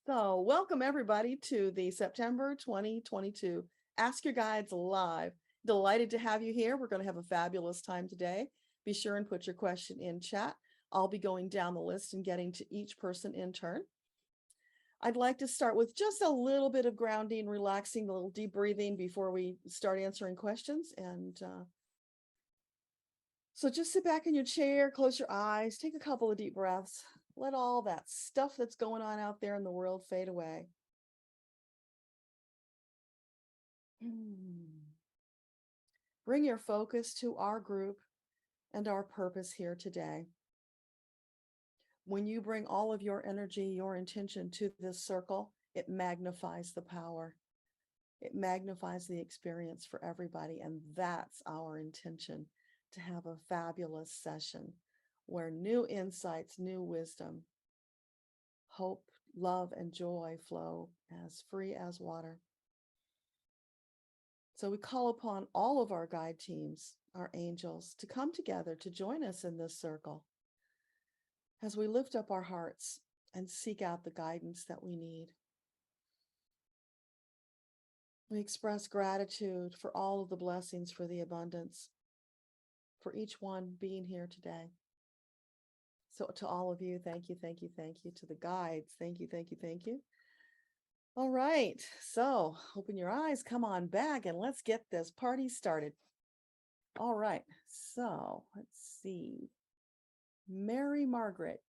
So, welcome everybody to the September 2022 Ask Your Guides Live. Delighted to have you here. We're going to have a fabulous time today. Be sure and put your question in chat. I'll be going down the list and getting to each person in turn. I'd like to start with just a little bit of grounding, relaxing, a little deep breathing before we start answering questions. So just sit back in your chair, close your eyes, take a couple of deep breaths. Let all that stuff that's going on out there in the world fade away. Bring your focus to our group and our purpose here today. When you bring all of your energy, your intention to this circle, it magnifies the power. It magnifies the experience for everybody. And that's our intention, to have a fabulous session where new insights, new wisdom, hope, love, and joy flow as free as water. So we call upon all of our guide teams, our angels, to come together to join us in this circle as we lift up our hearts and seek out the guidance that we need. We express gratitude for all of the blessings, for the abundance, for each one being here today. So to all of you, thank you, thank you, thank you. To the guides, thank you, thank you, thank you. All right, so open your eyes, come on back, and let's get this party started. All right, so let's see. Mary Margaret,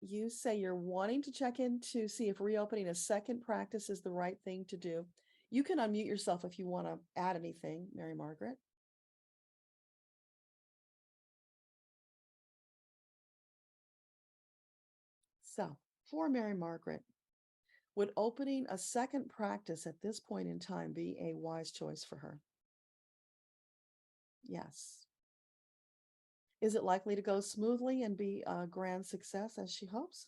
you say you're wanting to check in to see if reopening a second practice is the right thing to do. You can unmute yourself if you want to add anything, Mary Margaret. So, for Mary Margaret, would opening a second practice at this point in time be a wise choice for her? Yes. Is it likely to go smoothly and be a grand success as she hopes?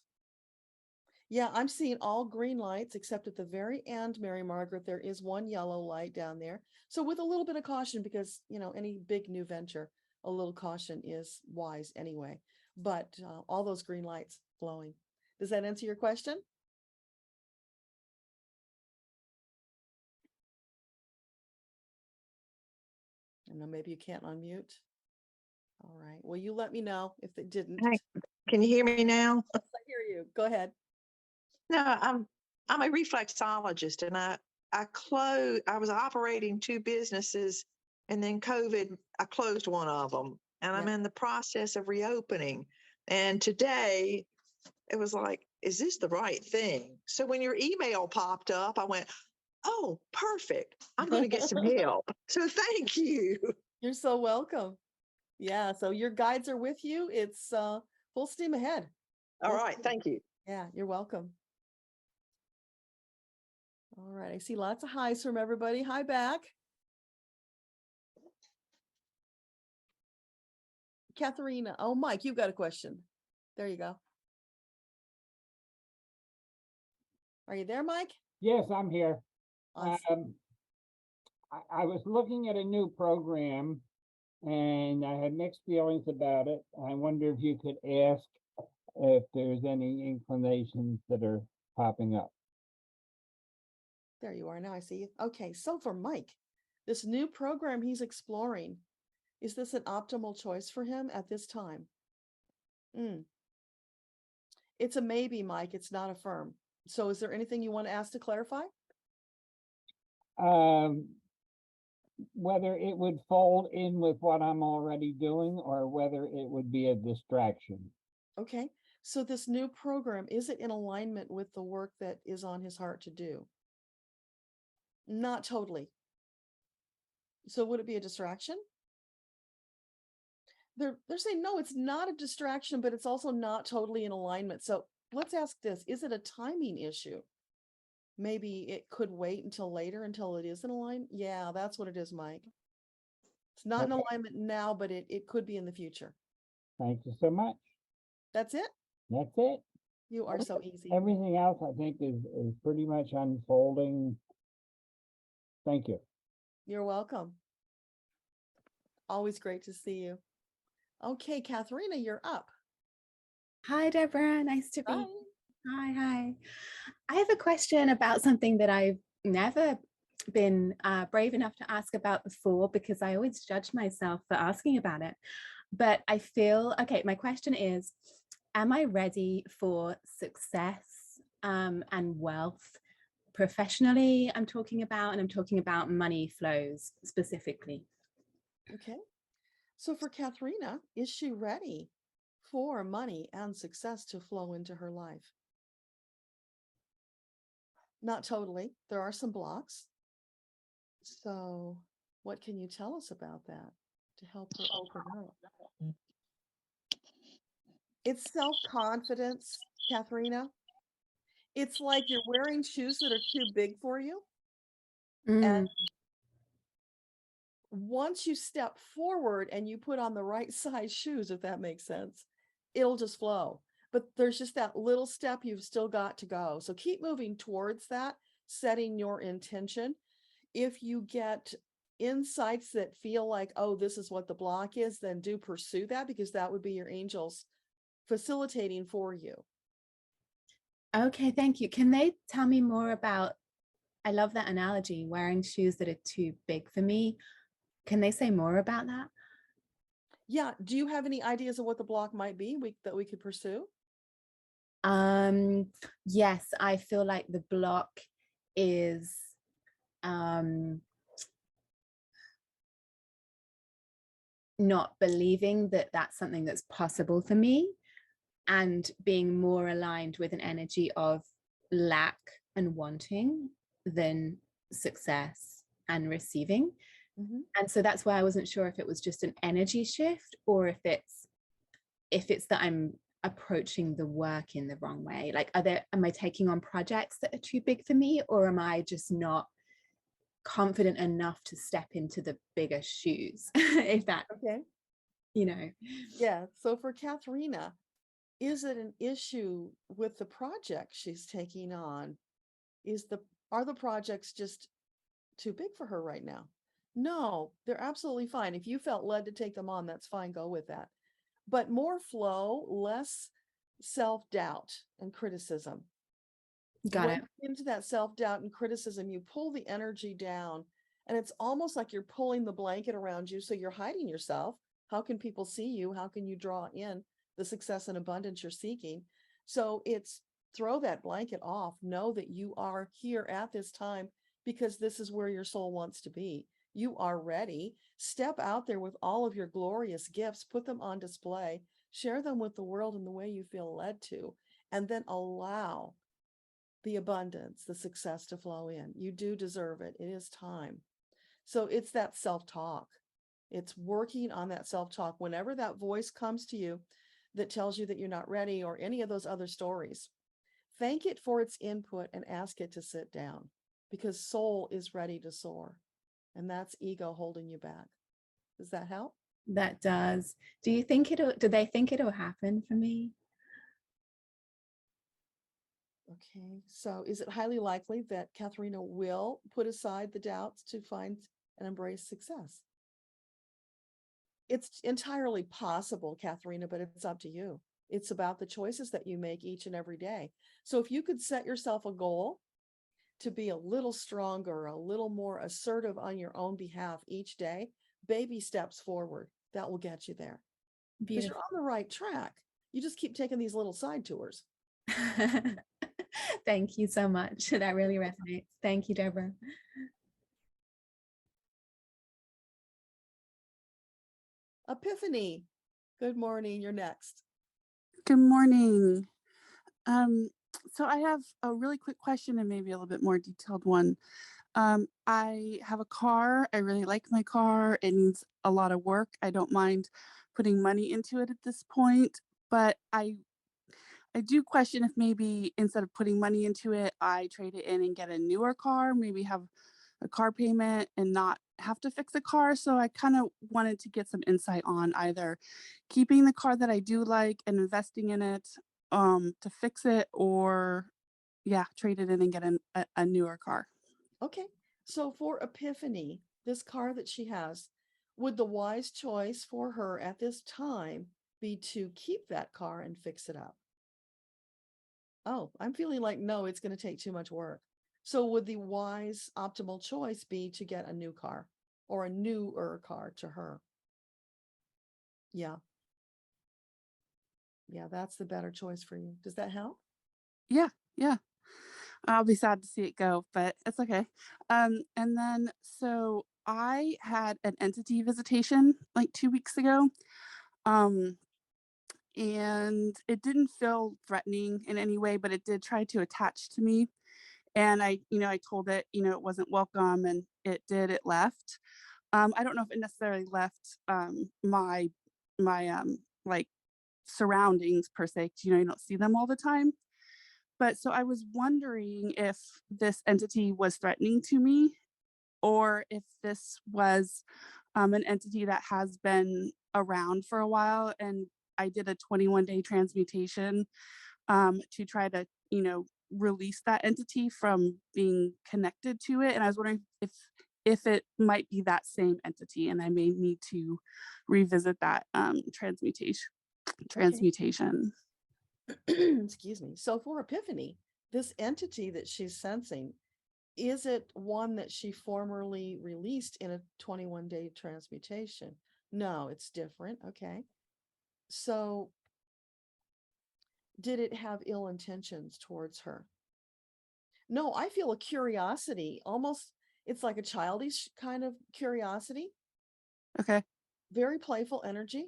Yeah, I'm seeing all green lights except at the very end, Mary Margaret, there is one yellow light down there. So with a little bit of caution, because, any big new venture, a little caution is wise anyway. But all those green lights glowing. Does that answer your question? I know maybe you can't unmute. All right. Well, you let me know if it didn't. Hey, can you hear me now? I hear you. Go ahead. No, I'm a reflexologist, and I was operating two businesses, and then COVID, I closed one of them, and I'm in the process of reopening. And today it was like, is this the right thing? So when your email popped up, I went, oh, perfect. I'm going to get some help. So thank you. You're so welcome. Yeah, so your guides are with you. It's full steam ahead. All right, thank you. Yeah, you're welcome. All right, I see lots of highs from everybody. Hi back. Katharina. Oh, Mike, you've got a question. There you go. Are you there, Mike? Yes, I'm here. Awesome. I was looking at a new program and I had mixed feelings about it. I wonder if you could ask if there's any inclinations that are popping up. There you are. Now I see you. Okay, so for Mike, this new program he's exploring, is this an optimal choice for him at this time? It's a maybe, Mike. It's not a firm. So is there anything you want to ask to clarify? Whether it would fold in with what I'm already doing or whether it would be a distraction. Okay, so this new program, is it in alignment with the work that is on his heart to do? Not totally. So would it be a distraction? They're saying, no, it's not a distraction, but it's also not totally in alignment. So let's ask this, is it a timing issue? Maybe it could wait until later, until it is in alignment. Yeah, that's what it is, Mike. It's not in alignment now, but it could be in the future. Thank you so much. That's it? That's it. You are so easy. Everything else I think is pretty much unfolding. Thank you. You're welcome. Always great to see you. Okay, Katharina, you're up. Hi, Deborah. Nice to be. Hi. Hi. I have a question about something that I've never been brave enough to ask about before, because I always judge myself for asking about it. But I feel, okay, my question is, am I ready for success and wealth professionally? I'm talking about, and I'm talking about money flows specifically. Okay. So for Katharina, is she ready for money and success to flow into her life? Not totally. There are some blocks. So what can you tell us about that to help her open up? It's self-confidence, Katharina. It's like you're wearing shoes that are too big for you. And once you step forward and you put on the right size shoes, if that makes sense, it'll just flow. But there's just that little step you've still got to go. So keep moving towards that, setting your intention. If you get insights that feel like, oh, this is what the block is, then do pursue that, because that would be your angels facilitating for you. Okay, thank you. Can they tell me more about, I love that analogy, wearing shoes that are too big for me. Can they say more about that? Yeah. Do you have any ideas of what the block might be that we could pursue? Yes, I feel like the block is not believing that that's something that's possible for me, and being more aligned with an energy of lack and wanting than success and receiving. And so that's why I wasn't sure if it was just an energy shift, or if it's that I'm approaching the work in the wrong way. Like, am I taking on projects that are too big for me, or am I just not confident enough to step into the bigger shoes? If that, Okay. Yeah. So for Katharina, is it an issue with the project she's taking on? Are the projects just too big for her right now? No, they're absolutely fine. If you felt led to take them on, that's fine. Go with that. But more flow, less self-doubt and criticism. Got When it. into that self-doubt and criticism, you pull the energy down, and it's almost like you're pulling the blanket around you. So you're hiding yourself. How can people see you? How can you draw in the success and abundance you're seeking? So it's throw that blanket off. Know that you are here at this time because this is where your soul wants to be. You are ready. Step out there with all of your glorious gifts, put them on display, share them with the world in the way you feel led to, and then allow the abundance, the success to flow in. You do deserve it. It is time. So it's that self-talk. It's working on that self-talk. Whenever that voice comes to you that tells you that you're not ready, or any of those other stories, thank it for its input and ask it to sit down, because soul is ready to soar. And that's ego holding you back. Does that help? That does. Do they think it'll happen for me? Okay, so is it highly likely that Katharina will put aside the doubts to find and embrace success? It's entirely possible, Katharina, but it's up to you. It's about the choices that you make each and every day. So if you could set yourself a goal to be a little stronger, a little more assertive on your own behalf each day, baby steps forward, that will get you there. Because you're on the right track. You just keep taking these little side tours. Thank you so much. That really resonates. Thank you, Deborah. Epiphany, good morning. You're next. Good morning. So I have a really quick question and maybe a little bit more detailed one. I have a car. I really like my car. It needs a lot of work. I don't mind putting money into it at this point, but I do question if maybe instead of putting money into it, I trade it in and get a newer car, maybe have a car payment and not have to fix a car. So I kind of wanted to get some insight on either keeping the car that I do like and investing in it to fix it, or trade it in and get a newer car. Okay. So for Epiphany, this car that she has, would the wise choice for her at this time be to keep that car and fix it up? Oh, I'm feeling like, no, it's going to take too much work. So would the wise optimal choice be to get a new car or a newer car to her? Yeah. Yeah, that's the better choice for you. Does that help? Yeah, yeah. I'll be sad to see it go, but it's okay. And then so I had an entity visitation like 2 weeks ago. Um, and it didn't feel threatening in any way, but it did try to attach to me. And I told it, it wasn't welcome, and it left. I don't know if it necessarily left my like surroundings per se, 'cause, you don't see them all the time. But so I was wondering if this entity was threatening to me, or if this was an entity that has been around for a while. And I did a 21-day transmutation to try to, release that entity from being connected to it. And I was wondering if it might be that same entity, and I may need to revisit that transmutation. Transmutation. Excuse me. So for Epiphany, this entity that she's sensing, is it one that she formerly released in a 21-day transmutation? No, it's different. Okay. So did it have ill intentions towards her? No, I feel a curiosity, almost it's like a childish kind of curiosity, Okay. very playful energy.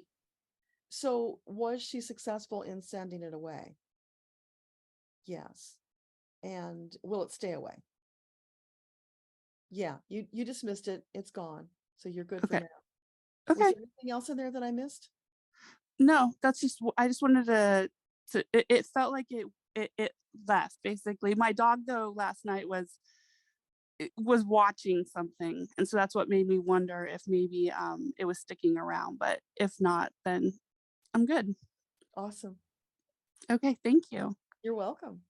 So was she successful in sending it away? Yes. And will it stay away? Yeah, you dismissed it. It's gone. So you're good for Okay. now. Was Okay. there anything else in there that I missed? No, that's just I just wanted to it felt like it left basically. My dog though last night was watching something, and so that's what made me wonder if maybe it was sticking around, but if not, then I'm good. Awesome. Okay, thank you. You're welcome.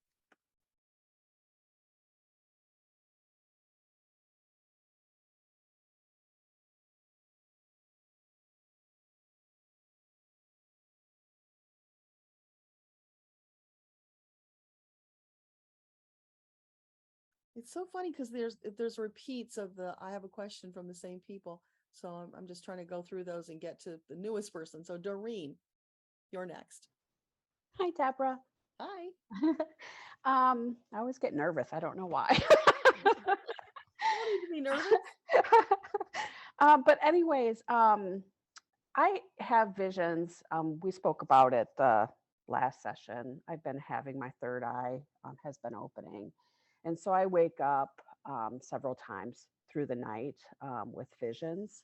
It's so funny because there's repeats of the I have a question from the same people. So I'm just trying to go through those and get to the newest person. So Doreen, you're next. Hi, Deborah. Hi. I always get nervous. I don't know why. You don't need to be nervous. But anyways, I have visions. We spoke about it the last session. I've been having my third eye has been opening, and so I wake up several times through the night with visions.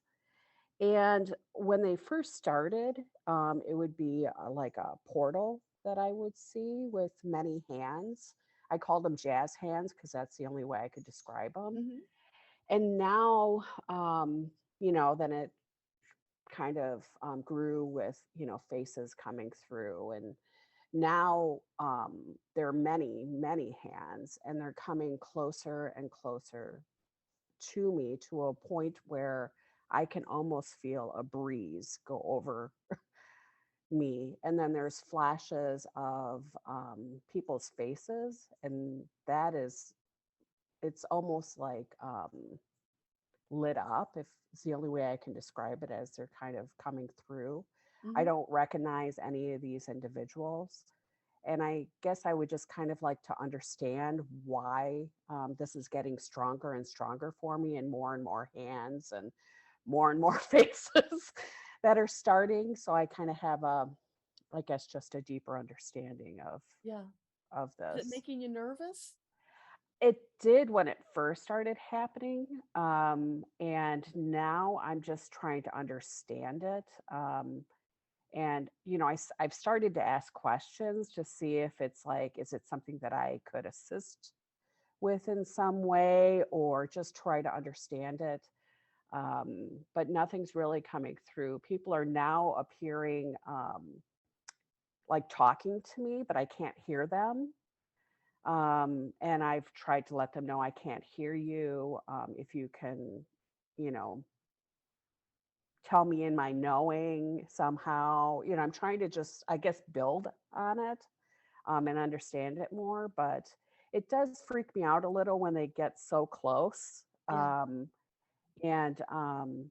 And when they first started, it would be like a portal that I would see with many hands. I called them jazz hands because that's the only way I could describe them. Mhm. And now, then it kind of grew with, faces coming through. And now there are many, many hands, and they're coming closer and closer to me to a point where I can almost feel a breeze go over me. And then there's flashes of people's faces, and it's almost like lit up, if it's the only way I can describe it, as they're kind of coming through. I Mhm. don't recognize any of these individuals. And I guess I would just kind of like to understand why this is getting stronger and stronger for me, and more hands and more faces that are starting. So I kind of have I guess, just a deeper understanding Yeah. of Is it this. making you nervous? It did when it first started happening, and now I'm just trying to understand it. And I've started to ask questions to see if it's like, is it something that I could assist with in some way, or just try to understand it. But nothing's really coming through. People are now appearing like talking to me, but I can't hear them. And I've tried to let them know I can't hear you. If you can, you know, tell me in my knowing somehow, I'm trying to just, I guess, build on it. and understand it more. But it does freak me out a little when they get so close. Yeah. And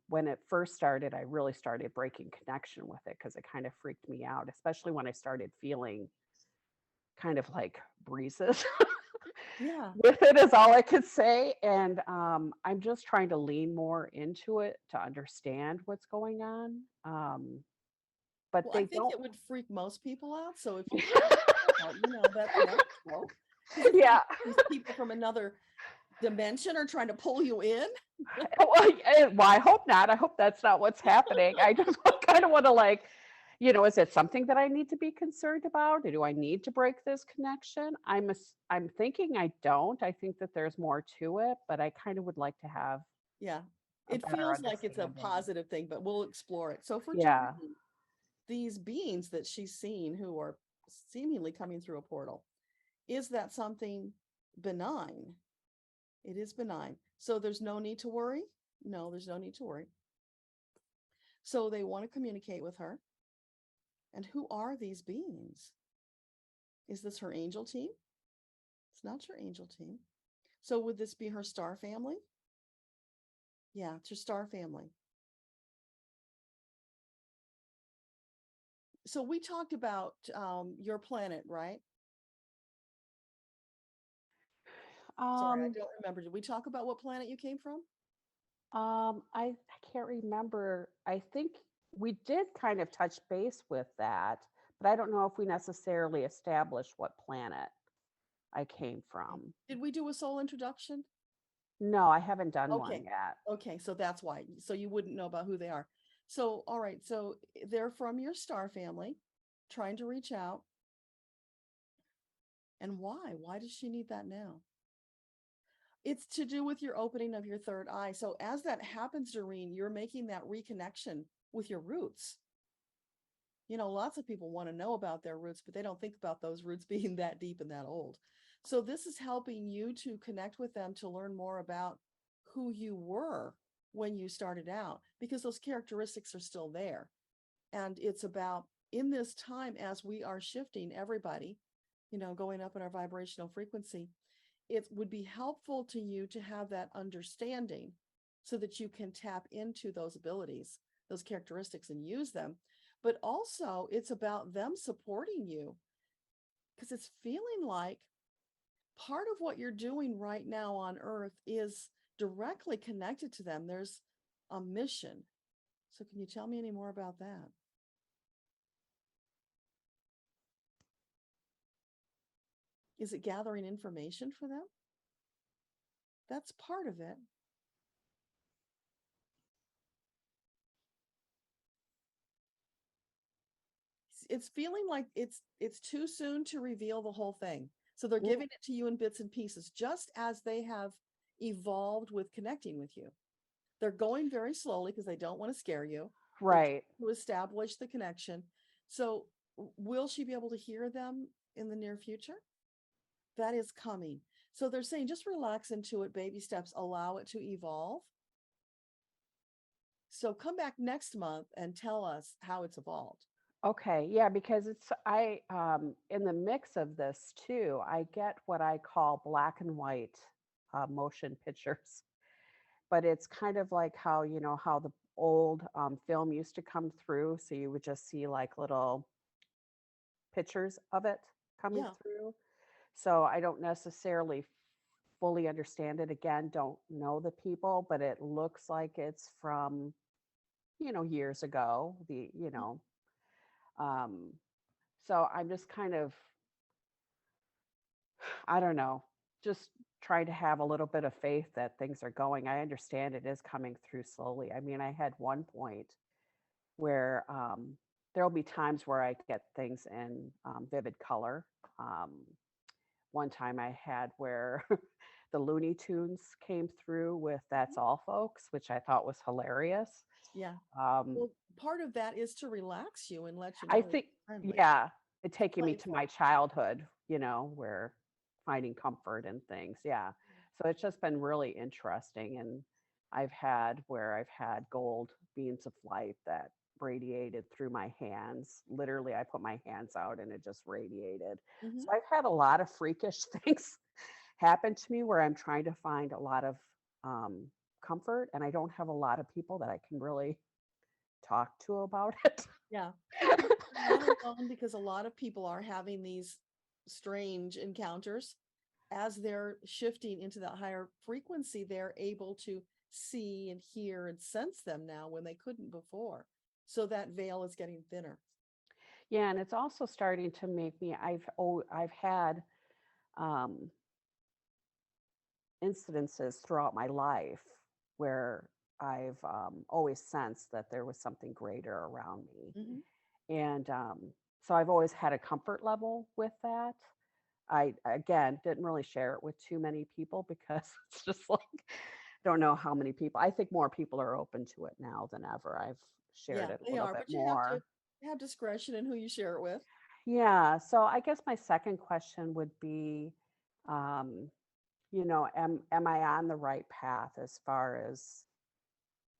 when it first started, I really started breaking connection with it because it kind of freaked me out, especially when I started feeling kind of like breezes Yeah. with it, is all I could say. And I'm just trying to lean more into it to understand what's going on. But Well, I they think don't. it would freak most people out. So if you freak out, that's natural. Because you Yeah. think these people from another dimension are trying to pull you in. Well, I hope not. I hope that's not what's happening. I just kind of want to like, is it something that I need to be concerned about? Or do I need to break this connection? I'm thinking I don't. I think that there's more to it, but I kind of would like to have Yeah. a It better feels like it's a understanding. positive thing, but we'll explore it. So for Yeah. Doreen, these beings that she's seen who are seemingly coming through a portal, is that something benign? It is benign. So there's no need to worry. No, there's no need to worry. So they want to communicate with her. And who are these beings? Is this her angel team? It's not your angel team. So would this be her star family? Yeah, it's her star family. So we talked about your planet, right? Sorry, I Um, don't remember. Did we talk about what planet you came from? I can't remember. I think we did kind of touch base with that, but I don't know if we necessarily established what planet I came from. Did we do a soul introduction? No, I haven't done one Okay. yet. Okay, so that's why. So you wouldn't know about who they are. So, all right. So they're from your star family, trying to reach out. And why? Why does she need that now? It's to do with your opening of your third eye. So as that happens, Doreen, you're making that reconnection with your roots. Lots of people want to know about their roots, but they don't think about those roots being that deep and that old. So this is helping you to connect with them to learn more about who you were when you started out, because those characteristics are still there. And it's about, in this time, as we are shifting everybody, going up in our vibrational frequency, it would be helpful to you to have that understanding so that you can tap into those abilities, those characteristics, and use them. But also it's about them supporting you, because it's feeling like part of what you're doing right now on earth is directly connected to them. There's a mission. So can you tell me any more about that? Is it gathering information for them? That's part of it. It's feeling like it's too soon to reveal the whole thing. So they're giving it to you in bits and pieces, just as they have evolved with connecting with you. They're going very slowly because they don't want to scare you. Right. To establish the connection. So will she be able to hear them in the near future? That is coming. So they're saying just relax into it, baby steps, allow it to evolve. So come back next month and tell us how it's evolved. Okay. Yeah, because in the mix of this too, I get what I call black and white motion pictures, but it's kind of like how the old film used to come through. So you would just see like little pictures of it coming Yeah. through. So I don't necessarily fully understand it. Again, don't know the people, but it looks like it's from, years ago. Um, so I'm just kind of, I don't know, just trying to have a little bit of faith that things are going. I understand it is coming through slowly. I mean, I had one point where there'll be times where I get things in vivid color. Um, One time I had where the Looney Tunes came through with That's All Folks, which I thought was hilarious. Yeah. Um, Well, part of that is to relax you and let you I know think, it's friendly. yeah, it taking me to Playful. my childhood, where finding comfort and things. Yeah. So it's just been really interesting. And I've had gold beams of light that radiated through my hands. Literally, I put my hands out and it just radiated. Mhm. So I've had a lot of freakish things happen to me where I'm trying to find a lot of comfort, and I don't have a lot of people that I can really talk to about it. Yeah. You're not alone, because a lot of people are having these strange encounters. As they're shifting into that higher frequency, they're able to see and hear and sense them now when they couldn't before. So that veil is getting thinner. Yeah, and it's also starting to make me. I've had um, incidences throughout my life where I've always sensed that there was something greater around me. Mhm. And so I've always had a comfort level with that. I, again, didn't really share it with too many people because it's just like, don't know how many people. I think more people are open to it now than ever. I've shared Yeah, it a they little are, bit but you have to more. have discretion in who you share it with. Yeah. So I guess my second question would be, um, am I on the right path as far as,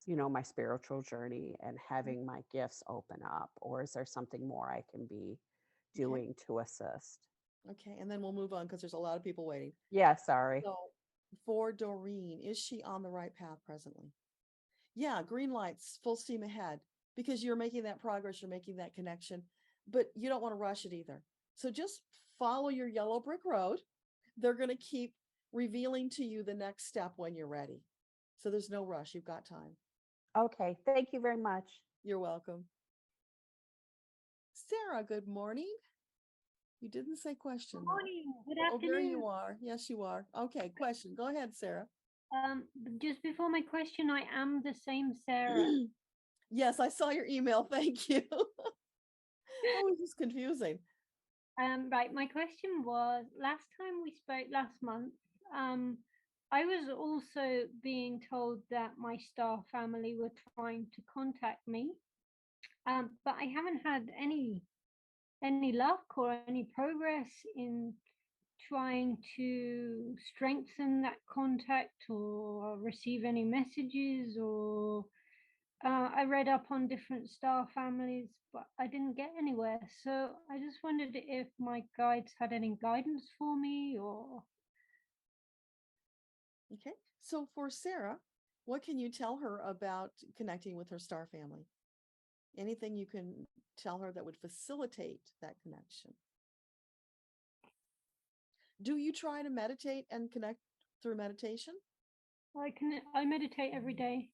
my spiritual journey and having my gifts open up, or is there something more I can be Okay. doing to assist? Okay. And then we'll move on because there's a lot of people waiting. Yeah, sorry. So for Doreen, is she on the right path presently? Yeah, green lights, full steam ahead, because you're making that progress, you're making that connection, but you don't want to rush it either. So just follow your yellow brick road. They're going to keep revealing to you the next step when you're ready. So there's no rush. You've got time. Okay, thank you very much. You're welcome. Sarah, good morning. You didn't say question, though. Morning, good Oh, there you afternoon. are. Yes, you are. Okay, question. Go ahead, Sarah. Just before my question, I am the same Sarah. Yes, I saw your email. Thank you. That was just confusing. Right, my question was last time we spoke last month, I was also being told that my star family were trying to contact me. But I haven't had any luck or any progress in trying to strengthen that contact or receive any messages or I read up on different star families, but I didn't get anywhere. So I just wondered if my guides had any guidance for me or Okay. So for Sarah, what can you tell her about connecting with her star family? Anything you can tell her that would facilitate that connection? Do you try to meditate and connect through meditation? I meditate every day.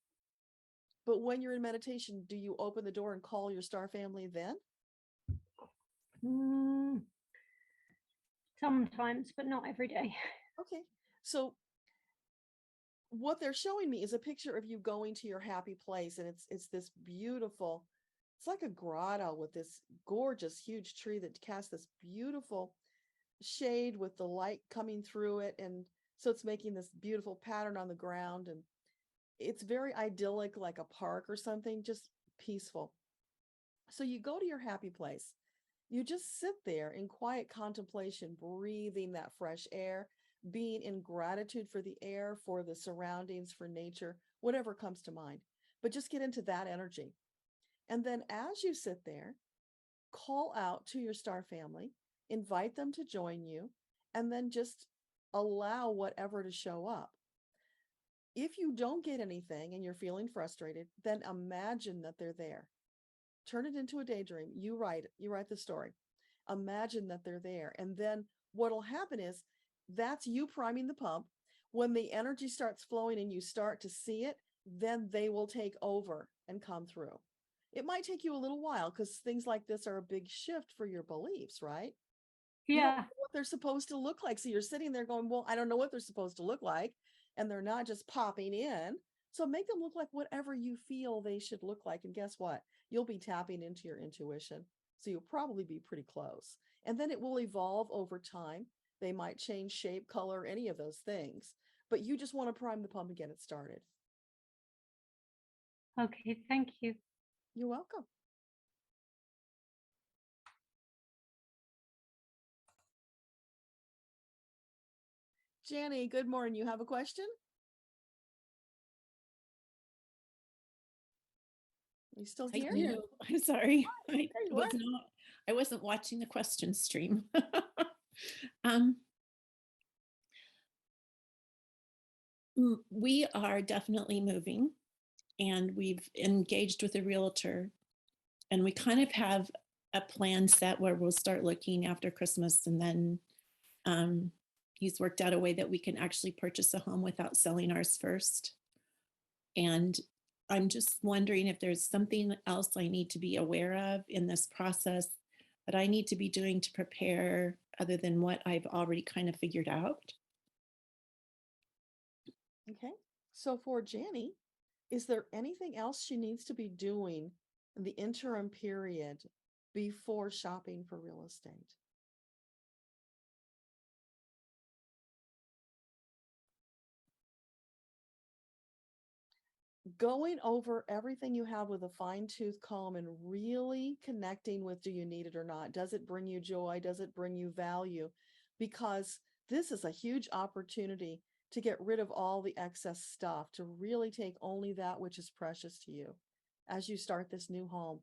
But when you're in meditation, do you open the door and call your star family then? Mm, sometimes, but not every day. Okay. So what they're showing me is a picture of you going to your happy place, and it's this beautiful, it's like a grotto with this gorgeous huge tree that casts this beautiful shade with the light coming through it, and so it's making this beautiful pattern on the ground, and it's very idyllic, like a park or something, just peaceful. So you go to your happy place, you just sit there in quiet contemplation, breathing that fresh air, being in gratitude for the air, for the surroundings, for nature, whatever comes to mind. But just get into that energy. And then as you sit there, call out to your star family, invite them to join you, and then just allow whatever to show up. If you don't get anything and you're feeling frustrated, then imagine that they're there. Turn it into a daydream. You write the story. Imagine that they're there. And then what'll happen is that's you priming the pump. When the energy starts flowing and you start to see it, then they will take over and come through. It might take you a little while because things like this are a big shift for your beliefs, right? You don't Yeah. know what they're supposed to look like. So you're sitting there going, well, I don't know what they're supposed to look like. And they're not just popping in. So make them look like whatever you feel they should look like. And guess what? You'll be tapping into your intuition. So you'll probably be pretty close. And then it will evolve over time. They might change shape, color, any of those things. But you just want to prime the pump and get it started. Okay, thank you. You're welcome. Janny, good morning. You have a question? Are you still I here? do. I'm sorry. I There you was are. not, I wasn't watching the question stream. um, we are definitely moving, and we've engaged with a realtor, and we kind of have a plan set where we'll start looking after Christmas, and then he's worked out a way that we can actually purchase a home without selling ours first. And I'm just wondering if there's something else I need to be aware of in this process that I need to be doing to prepare other than what I've already kind of figured out. Okay. So for Janny, is there anything else she needs to be doing in the interim period before shopping for real estate? Going over everything you have with a fine-tooth comb and really connecting with, do you need it or not? Does it bring you joy? Does it bring you value? Because this is a huge opportunity to get rid of all the excess stuff, to really take only that which is precious to you as you start this new home,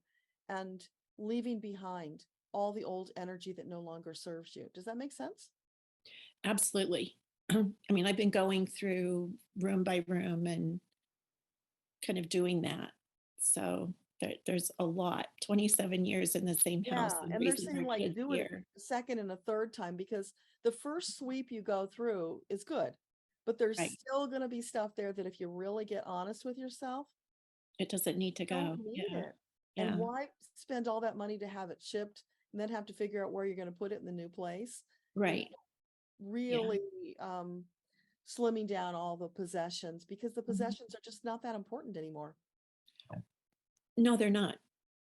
and leaving behind all the old energy that no longer serves you. Does that make sense? Absolutely. I mean, I've been going through room by room and kind of doing that. So there's a lot, 27 years in the same house Yeah, and and they're raising saying our like kids do it here. a second and a third time, because the first sweep you go through is good, but there's Right. still going to be stuff there that if you really get honest with yourself, It doesn't need to you don't go. need Yeah. it. And Yeah. why spend all that money to have it shipped and then have to figure out where you're going to put it in the new place? Right. Really slimming down all the possessions, because the Mm-hmm. possessions are just not that important anymore. No, they're not.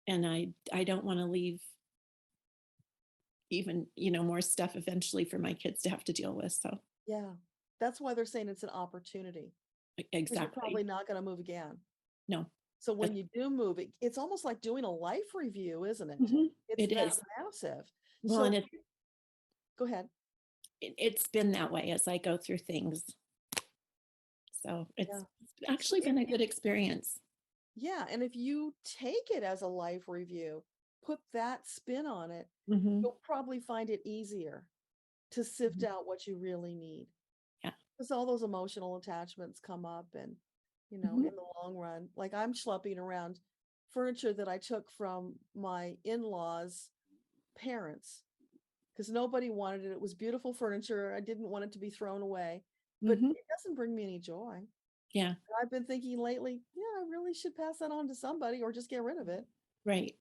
And I don't want to leave even, more stuff eventually for my kids to have to deal with. So Yeah, that's why they're saying it's an opportunity, because you're exactly. probably not going to move again. No. So when you do move, it's almost like doing a life review, isn't it? Mhm. It's It that is. massive. Well, So and go ahead. it's been that way as I go through things. So it's Yeah. actually been a good experience. Yeah, and if you take it as a life review, put that spin on it, Mhm. you'll probably find it easier to sift out what you really need. Yeah. Because all those emotional attachments come up, and Mhm. in the long run, like I'm schlepping around furniture that I took from my in-laws' parents because nobody wanted it. It was beautiful furniture. I didn't want it to be thrown away, but Mhm. it doesn't bring me any joy. Yeah. And I've been thinking lately, yeah, I really should pass that on to somebody or just get rid of it. Right.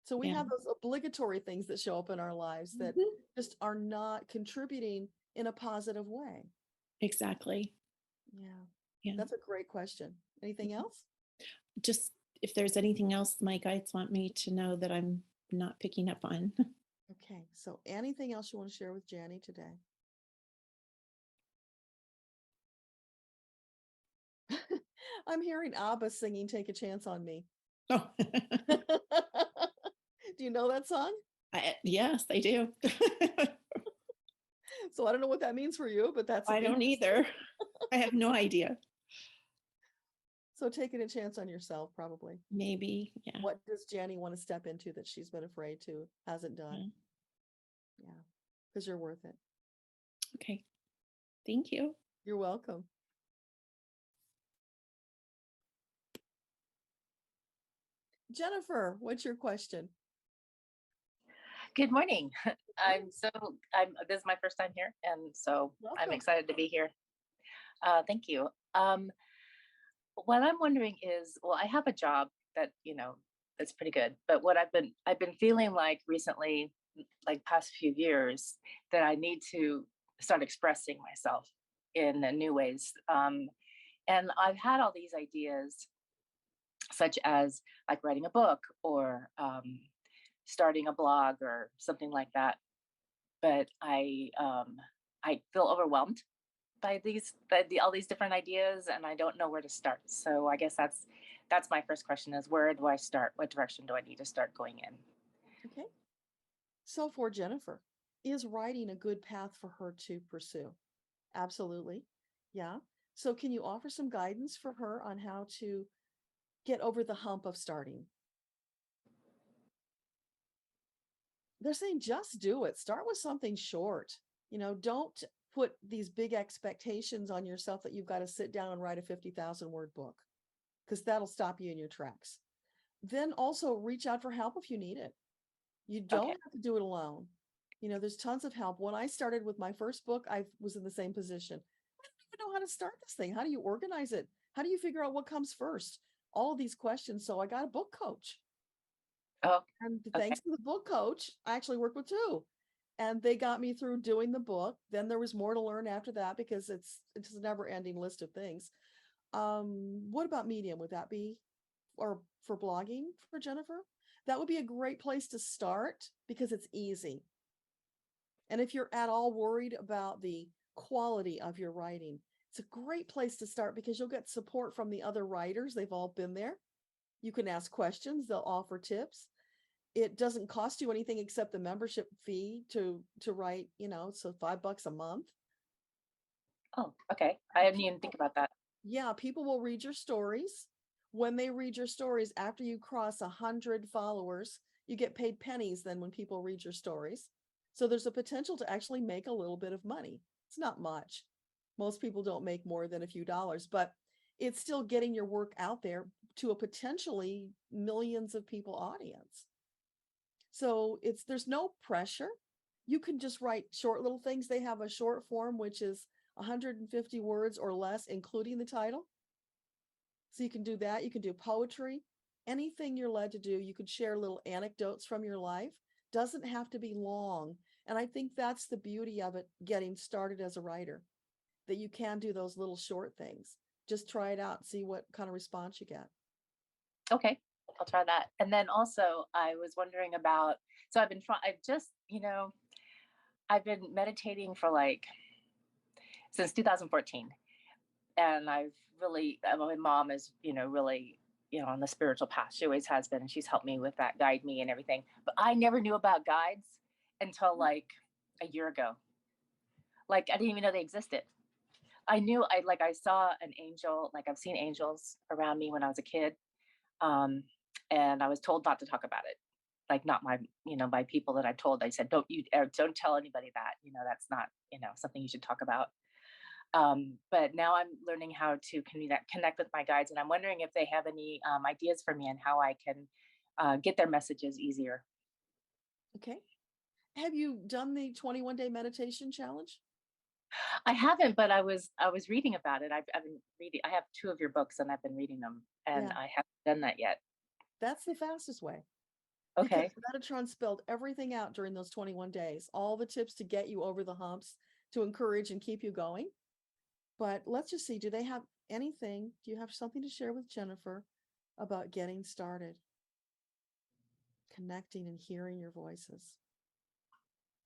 So we Yeah. have those obligatory things that show up in our lives that Mhm. just are not contributing in a positive way. Exactly. Yeah. Yeah. That's a great question. Anything else? Just if there's anything else my guides want me to know that I'm not picking up on. Okay. So anything else you want to share with Janny today? I'm hearing ABBA singing Take a Chance on Me. Oh. Do you know that song? Yes, I do. So I don't know what that means for you, but that's I don't either. I have no idea. So taking a chance on yourself, probably. Maybe. Yeah. What does Janny want to step into that she's been afraid to, hasn't done? Yeah, because you're worth it. Okay. Thank you. You're welcome. Jennifer, what's your question? Good morning. This is my first time here, and so I'm Welcome. excited to be here. Thank you. What I'm wondering is, well, I have a job that, that's pretty good, but what I've been feeling like recently, like past few years, that I need to start expressing myself in new ways. And I've had all these ideas, such as like writing a book or starting a blog or something like that. But I feel overwhelmed by all these different ideas, and I don't know where to start. So I guess that's my first question: is where do I start? What direction do I need to start going in? Okay. So for Jennifer, is writing a good path for her to pursue? Absolutely. Yeah. So can you offer some guidance for her on how to get over the hump of starting. They're saying just do it. Start with something short. Don't put these big expectations on yourself that you've got to sit down and write a 50,000 word book, because that'll stop you in your tracks. Then also reach out for help if you need it. You don't have to do it alone. There's tons of help. When I started with my first book, I was in the same position. I don't even know how to start this thing. How do you organize it? How do you figure out what comes first? All of these questions. So I got a book coach. Oh, And okay. thanks to the book coach, I actually worked with two. And they got me through doing the book. Then there was more to learn after that, because it's a never-ending list of things. What about Medium? Would that be, or for blogging for Jennifer? That would be a great place to start because it's easy. And if you're at all worried about the quality of your writing, it's a great place to start because you'll get support from the other writers. They've all been there. You can ask questions. They'll offer tips. It doesn't cost you anything except the membership fee to write, so $5 a month. Oh, okay. I didn't even think about that. Yeah, people will read your stories. When they read your stories, after you cross 100 followers, you get paid pennies then when people read your stories. So there's a potential to actually make a little bit of money. It's not much. Most people don't make more than a few dollars, but it's still getting your work out there to a potentially millions of people audience. So there's no pressure. You can just write short little things. They have a short form, which is 150 words or less, including the title. So you can do that. You can do poetry, anything you're led to do. You could share little anecdotes from your life. Doesn't have to be long. And I think that's the beauty of it, getting started as a writer, that you can do those little short things. Just try it out and see what kind of response you get. Okay, I'll try that. And then also I was wondering about, so I've been meditating for since 2014. And my mom is, really, on the spiritual path. She always has been, and she's helped me with that, guide me and everything. But I never knew about guides until a year ago. I didn't even know they existed. I knew I saw an angel, I've seen angels around me when I was a kid. And I was told not to talk about it. Not by people that I told, they said, don't tell anybody that, that's not, something you should talk about. But now I'm learning how to connect with my guides. And I'm wondering if they have any ideas for me and how I can get their messages easier. Okay. Have you done the 21-day meditation challenge? I haven't, but I was reading about it. I've been reading. I have 2 of your books, and I've been reading them, and Yeah. I haven't done that yet. That's the fastest way. Okay. Because Metatron spelled everything out during those 21 days, all the tips to get you over the humps, to encourage and keep you going. But let's just see, do they have anything? Do you have something to share with Jennifer about getting started? Connecting and hearing your voices.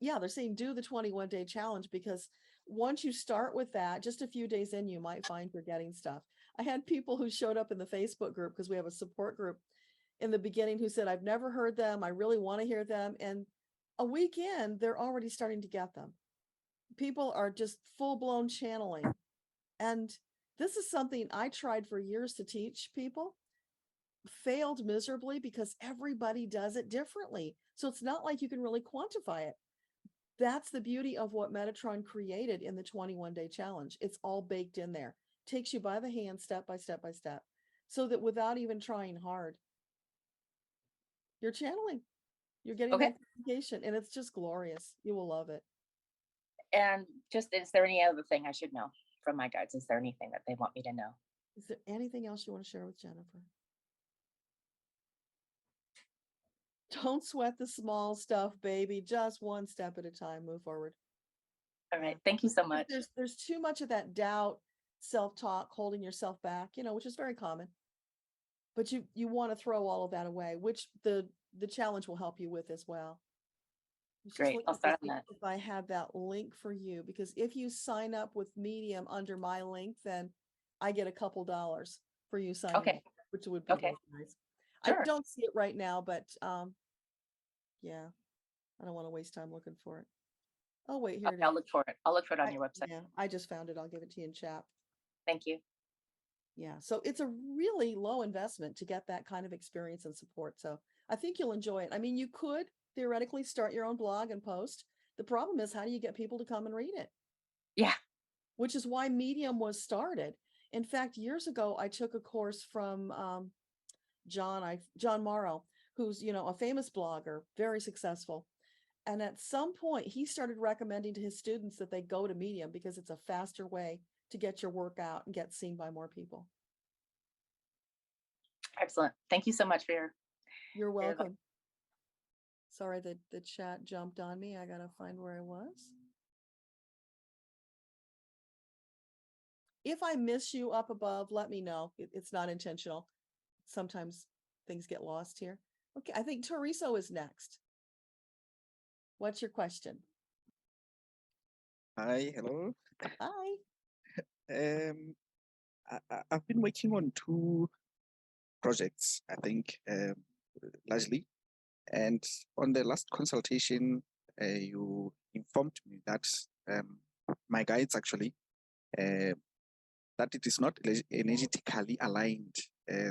Yeah, they're saying do the 21-day challenge, because once you start with that, just a few days in, you might find you're getting stuff. I had people who showed up in the Facebook group, because we have a support group, in the beginning, who said, I've never heard them. I really want to hear them. And a week in, they're already starting to get them. People are just full-blown channeling. And this is something I tried for years to teach people, failed miserably because everybody does it differently. So it's not like you can really quantify it. That's the beauty of what Metatron created in the 21-day challenge. It's all baked in there. Takes you by the hand, step by step by step, so that without even trying hard, you're channeling. You're getting that communication, and it's just glorious. You will love it. And just, is there any other thing I should know from my guides? Is there anything that they want me to know? Is there anything else you want to share with Jennifer? Don't sweat the small stuff, baby. Just one step at a time. Move forward. All right. Thank you so much. There's too much of that doubt, self-talk, holding yourself back, which is very common. But you want to throw all of that away, which the challenge will help you with as well. Great. I'll start on that. If I have that link for you, because if you sign up with Medium under my link, then I get a couple dollars for you signing up, which would be really nice. Sure. I don't see it right now, but yeah, I don't want to waste time looking for it. Oh, wait, here it is. I'll look for it. I'll look for it on your website. Yeah, I just found it. I'll give it to you in chat. Thank you. Yeah. So it's a really low investment to get that kind of experience and support. So I think you'll enjoy it. I mean, you could theoretically start your own blog and post. The problem is, how do you get people to come and read it? Yeah. Which is why Medium was started. In fact, years ago, I took a course from John Morrow, who's, a famous blogger, very successful. And at some point, he started recommending to his students that they go to Medium because it's a faster way to get your work out and get seen by more people. Excellent. Thank you so much for You're your advice. welcome. Sorry that the chat jumped on me. I gotta find where I was. If I miss you up above, let me know. It's not intentional. Sometimes things get lost here. Okay, I think Teresa is next. What's your question? Hi, hello. Hi. I've been working on two projects, I think, largely. And on the last consultation, you informed me that my guides actually, that it is not energetically aligned.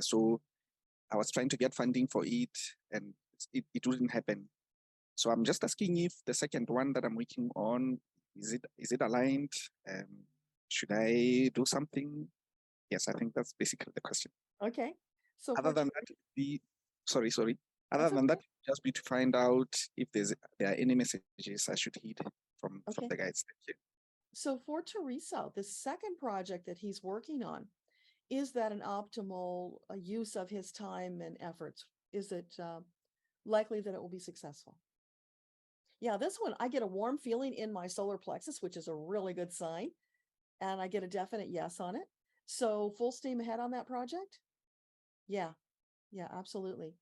So I was trying to get funding for it, and it wouldn't happen. So I'm just asking if the second one that I'm working on, is it aligned? Should I do something? Yes, I think that's basically the question. Okay. So Other than that, sorry. Other That's than that, okay. just be to find out if there are any messages I should heed from Okay. the guides. Thank you. So for Teresa, the second project that he's working on, is that an optimal use of his time and efforts? Is it likely that it will be successful? Yeah, this one, I get a warm feeling in my solar plexus, which is a really good sign. And I get a definite yes on it. So full steam ahead on that project? Yeah, absolutely.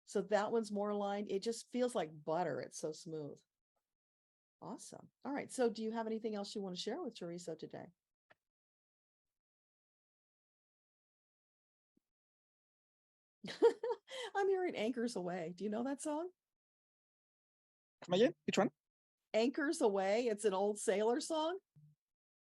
So that one's more aligned. It just feels like butter. It's so smooth. Awesome. All right. So do you have anything else you want to share with Teresa today? I'm hearing Anchors Away. Do you know that song? Come again? Which one? Anchors Away. It's an old sailor song.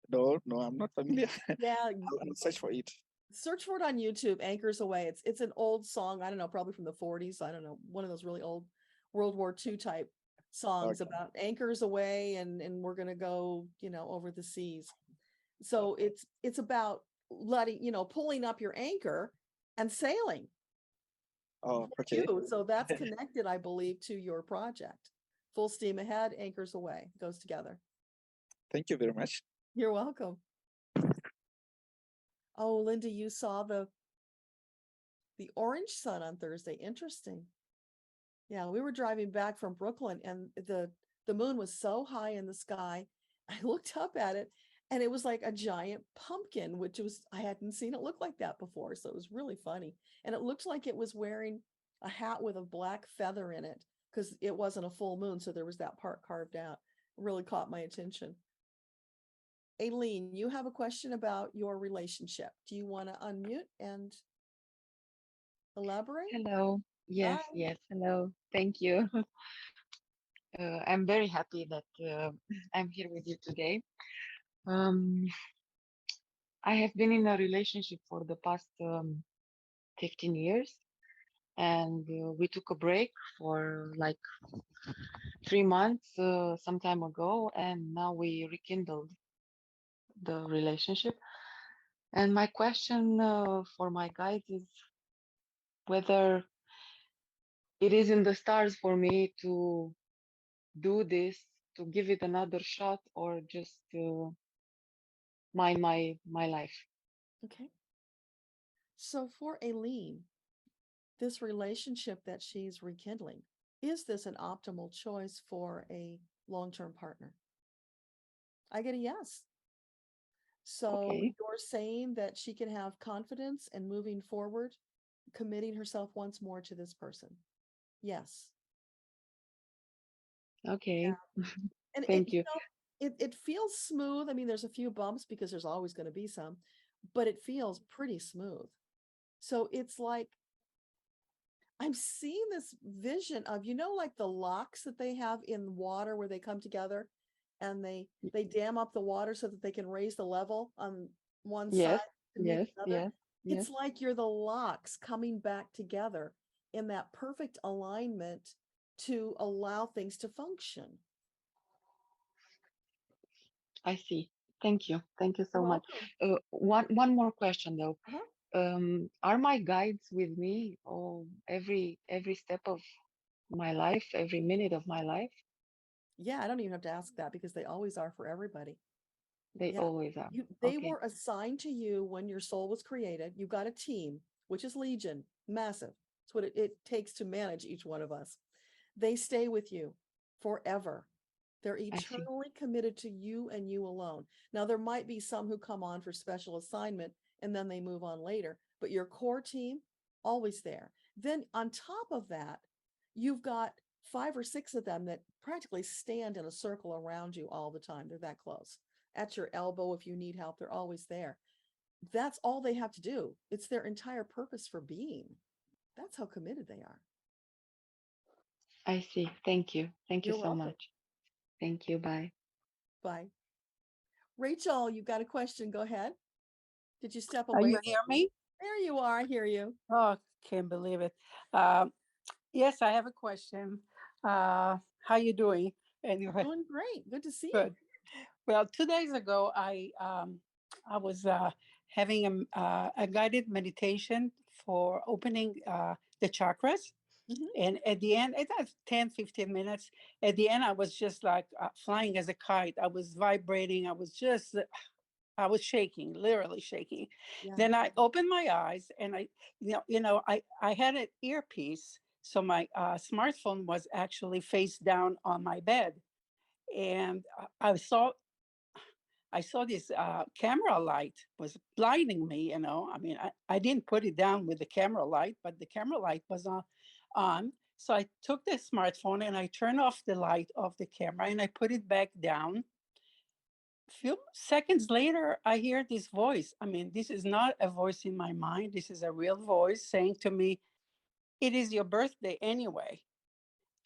No, I'm not familiar. Yeah. I'll search for it. Search for it on YouTube, Anchors Away. It's an old song. I don't know, probably from the 40s. I don't know, one of those really old World War II type songs about anchors away and we're gonna go, over the seas. So it's about letting, pulling up your anchor and sailing. Oh, okay. So that's connected, I believe, to your project. Full steam ahead, anchors away, goes together. Thank you very much. You're welcome. Oh, Linda, you saw the orange sun on Thursday. Interesting. Yeah, we were driving back from Brooklyn and the moon was so high in the sky. I looked up at it and it was like a giant pumpkin, which I hadn't seen it look like that before. So it was really funny. And it looked like it was wearing a hat with a black feather in it because it wasn't a full moon. So there was that part carved out. It really caught my attention. Aileen, you have a question about your relationship. Do you want to unmute and elaborate? Hello. Yes, Hi. yes. Hello. Thank you. I'm very happy that I'm here with you today. I have been in a relationship for the past 15 years, and we took a break for like 3 months some time ago, and now we rekindled the relationship. And my question for my guides is whether it is in the stars for me to do this, to give it another shot, or just mind my life. Okay. So for Aileen, this relationship that she's rekindling, is this an optimal choice for a long-term partner? I get a yes. So Okay. you're saying that she can have confidence and moving forward, committing herself once more to this person. Yes. Okay. And Thank you. It feels smooth. I mean, there's a few bumps because there's always going to be some, but it feels pretty smooth. So it's like, I'm seeing this vision of, like the locks that they have in water where they come together and they dam up the water so that they can raise the level on one Yes. side coming Yes, together. yes, yes. It's like you're the locks coming back together in that perfect alignment to allow things to function. I see. Thank you. Thank you so You're much. welcome. One more question though. Uh-huh. Are my guides with me every step of my life, every minute of my life? Yeah, I don't even have to ask that because they always are for everybody. They Yeah. always are. They Okay. were assigned to you when your soul was created. You got a team, which is Legion, massive. It's what it takes to manage each one of us. They stay with you forever. They're I see. eternally committed to you and you alone. Now, there might be some who come on for special assignment and then they move on later, but your core team, always there. Then on top of that, you've got 5 or 6 of them that practically stand in a circle around you all the time. They're that close. At your elbow, if you need help, they're always there. That's all they have to do. It's their entire purpose for being. That's how committed they are. I see. Thank you. Thank you You're so welcome. much. Thank you. Bye. Bye. Rachel, you got a question. Go ahead. Did you step You away? hear me? There you are. I hear you. Oh, can't believe it. Yes, I have a question. How you doing? Anyway, Doing great. Good to see good. you. Well, 2 days ago, I was having a guided meditation for opening the chakras. Mhm. And at the end, it has 10, 15 minutes. At the end, I was just like flying as a kite. I was vibrating. I was shaking, literally shaking. Yeah. Then I opened my eyes and I had an earpiece. So my smartphone was actually face down on my bed. And I saw this camera light was blinding me, I mean, I didn't put it down with the camera light, but the camera light was on. So I took the smartphone and I turned off the light of the camera and I put it back down. A few seconds later, I hear this voice. I mean, this is not a voice in my mind. This is a real voice saying to me, "It is your birthday anyway."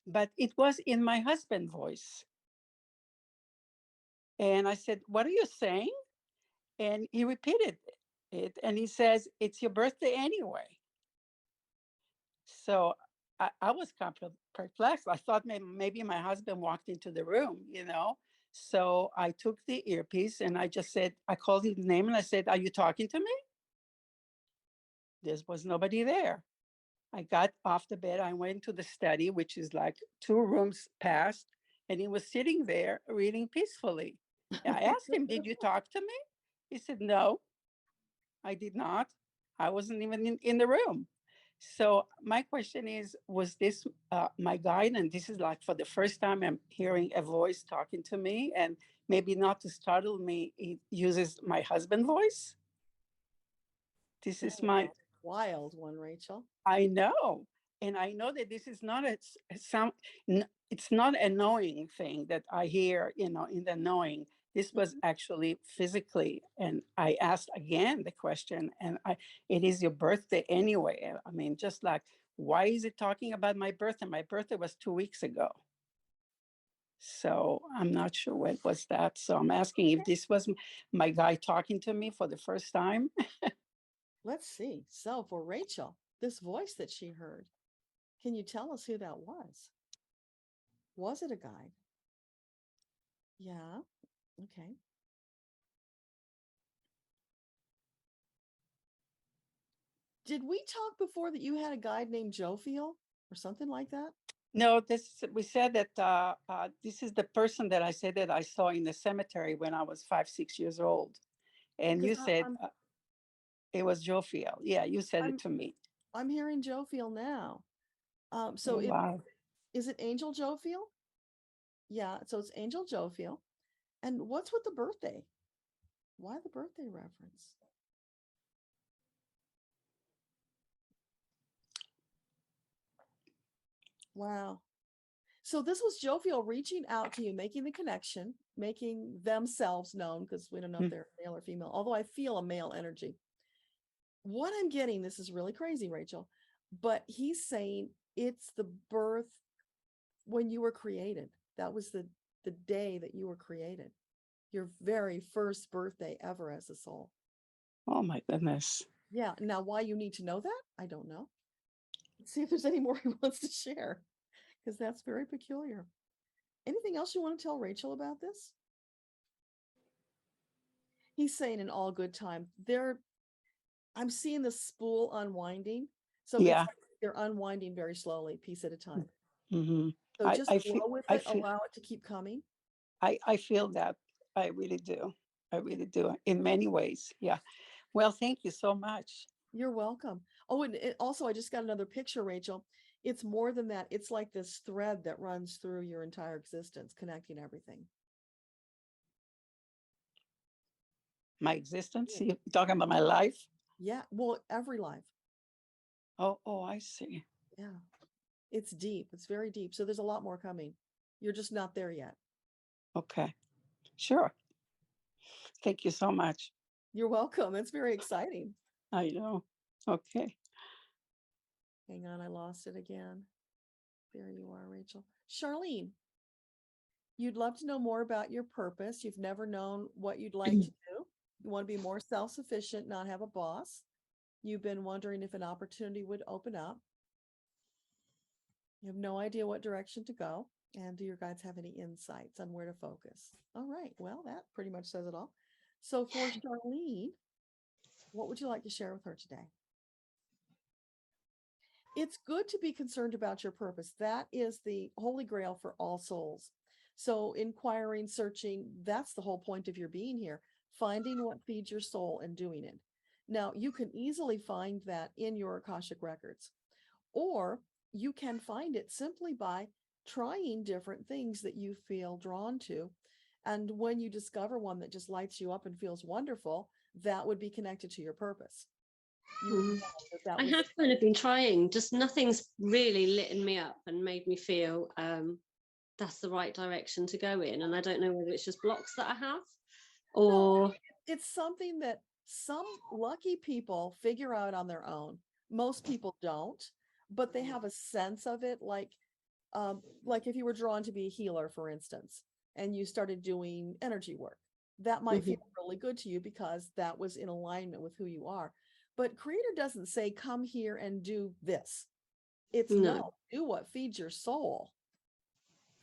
But it was in my husband's voice. And I said, "What are you saying?" And he repeated it and he says, "It's your birthday anyway." So I was kind of perplexed. I thought maybe my husband walked into the room. So I took the earpiece and I just said, I called his name and I said, "Are you talking to me?" There was nobody there. I got off the bed. I went to the study, which is like 2 rooms past, and he was sitting there reading peacefully. I asked him, "Did you talk to me?" He said, "No, I did not. I wasn't even in the room." So my question is, was this my guide? And this is like for the first time I'm hearing a voice talking to me, and maybe not to startle me, it uses my husband's voice. This is my Wild one, Rachel. I know. And I know that this is not it's not a knowing thing that I hear, in the knowing. This was actually physically. And I asked again the question, and it is your birthday anyway. I mean, just like, why is it talking about my birthday? My birthday was 2 weeks ago. So I'm not sure what was that. So I'm asking if this was my guy talking to me for the first time. Let's see. So for Rachel, this voice that she heard, can you tell us who that was? Was it a guide? Yeah. Okay. Did we talk before that you had a guide named Jofiel or something like that? No, we said that this is the person that I said that I saw in the cemetery when I was 5, 6 years old. And you said it was Jofiel. Yeah, you said it to me. I'm hearing Jofiel now. So Oh, wow. Is it Angel Jofiel? Yeah, so it's Angel Jofiel. And what's with the birthday? Why the birthday reference? Wow. So this was Jofiel reaching out to you, making the connection, making themselves known, because we don't know if they're male or female, although I feel a male energy. What I'm getting, this is really crazy, Rachel, but he's saying it's the birth when you were created. That was the day that you were created, your very first birthday ever as a soul. Oh my goodness. Yeah. Now, why you need to know that, I don't know. Let's see if there's any more he wants to share, because that's very peculiar. Anything else you want to tell Rachel about this? He's saying in all good time. I'm seeing the spool unwinding. So it's Yeah. like they're unwinding very slowly, piece at a time. Mm-hmm. So just I flow feel, with I it, feel, allow it to keep coming. I feel that. I really do. I really do in many ways. Yeah. Well, thank you so much. You're welcome. Oh, and also, I just got another picture, Rachel. It's more than that. It's like this thread that runs through your entire existence, connecting everything. My existence? Yeah. You're talking about my life? Yeah. Well, every life. Oh, I see. Yeah. It's deep. It's very deep. So there's a lot more coming. You're just not there yet. Okay. Sure. Thank you so much. You're welcome. It's very exciting. I know. Okay. Hang on. I lost it again. There you are, Rachel. Charlene, you'd love to know more about your purpose. You've never known what you'd like to do. You want to be more self-sufficient, not have a boss. You've been wondering if an opportunity would open up. You have no idea what direction to go. And do your guides have any insights on where to focus? All right. Well, that pretty much says it all. So for Charlene, what would you like to share with her today? It's good to be concerned about your purpose. That is the holy grail for all souls. So inquiring, searching, that's the whole point of your being here, finding what feeds your soul and doing it. Now, you can easily find that in your Akashic records, or you can find it simply by trying different things that you feel drawn to. And when you discover one that just lights you up and feels wonderful, that would be connected to your purpose. You would know that I was have kind of been trying, just nothing's really lit me up and made me feel that's the right direction to go in. And I don't know whether it's just blocks that I have or no, it's something that some lucky people figure out on their own. Most people don't, but they have a sense of it. Like if you were drawn to be a healer, for instance, and you started doing energy work, that might feel really good to you because that was in alignment with who you are. But Creator doesn't say, come here and do this. It's no, do what feeds your soul.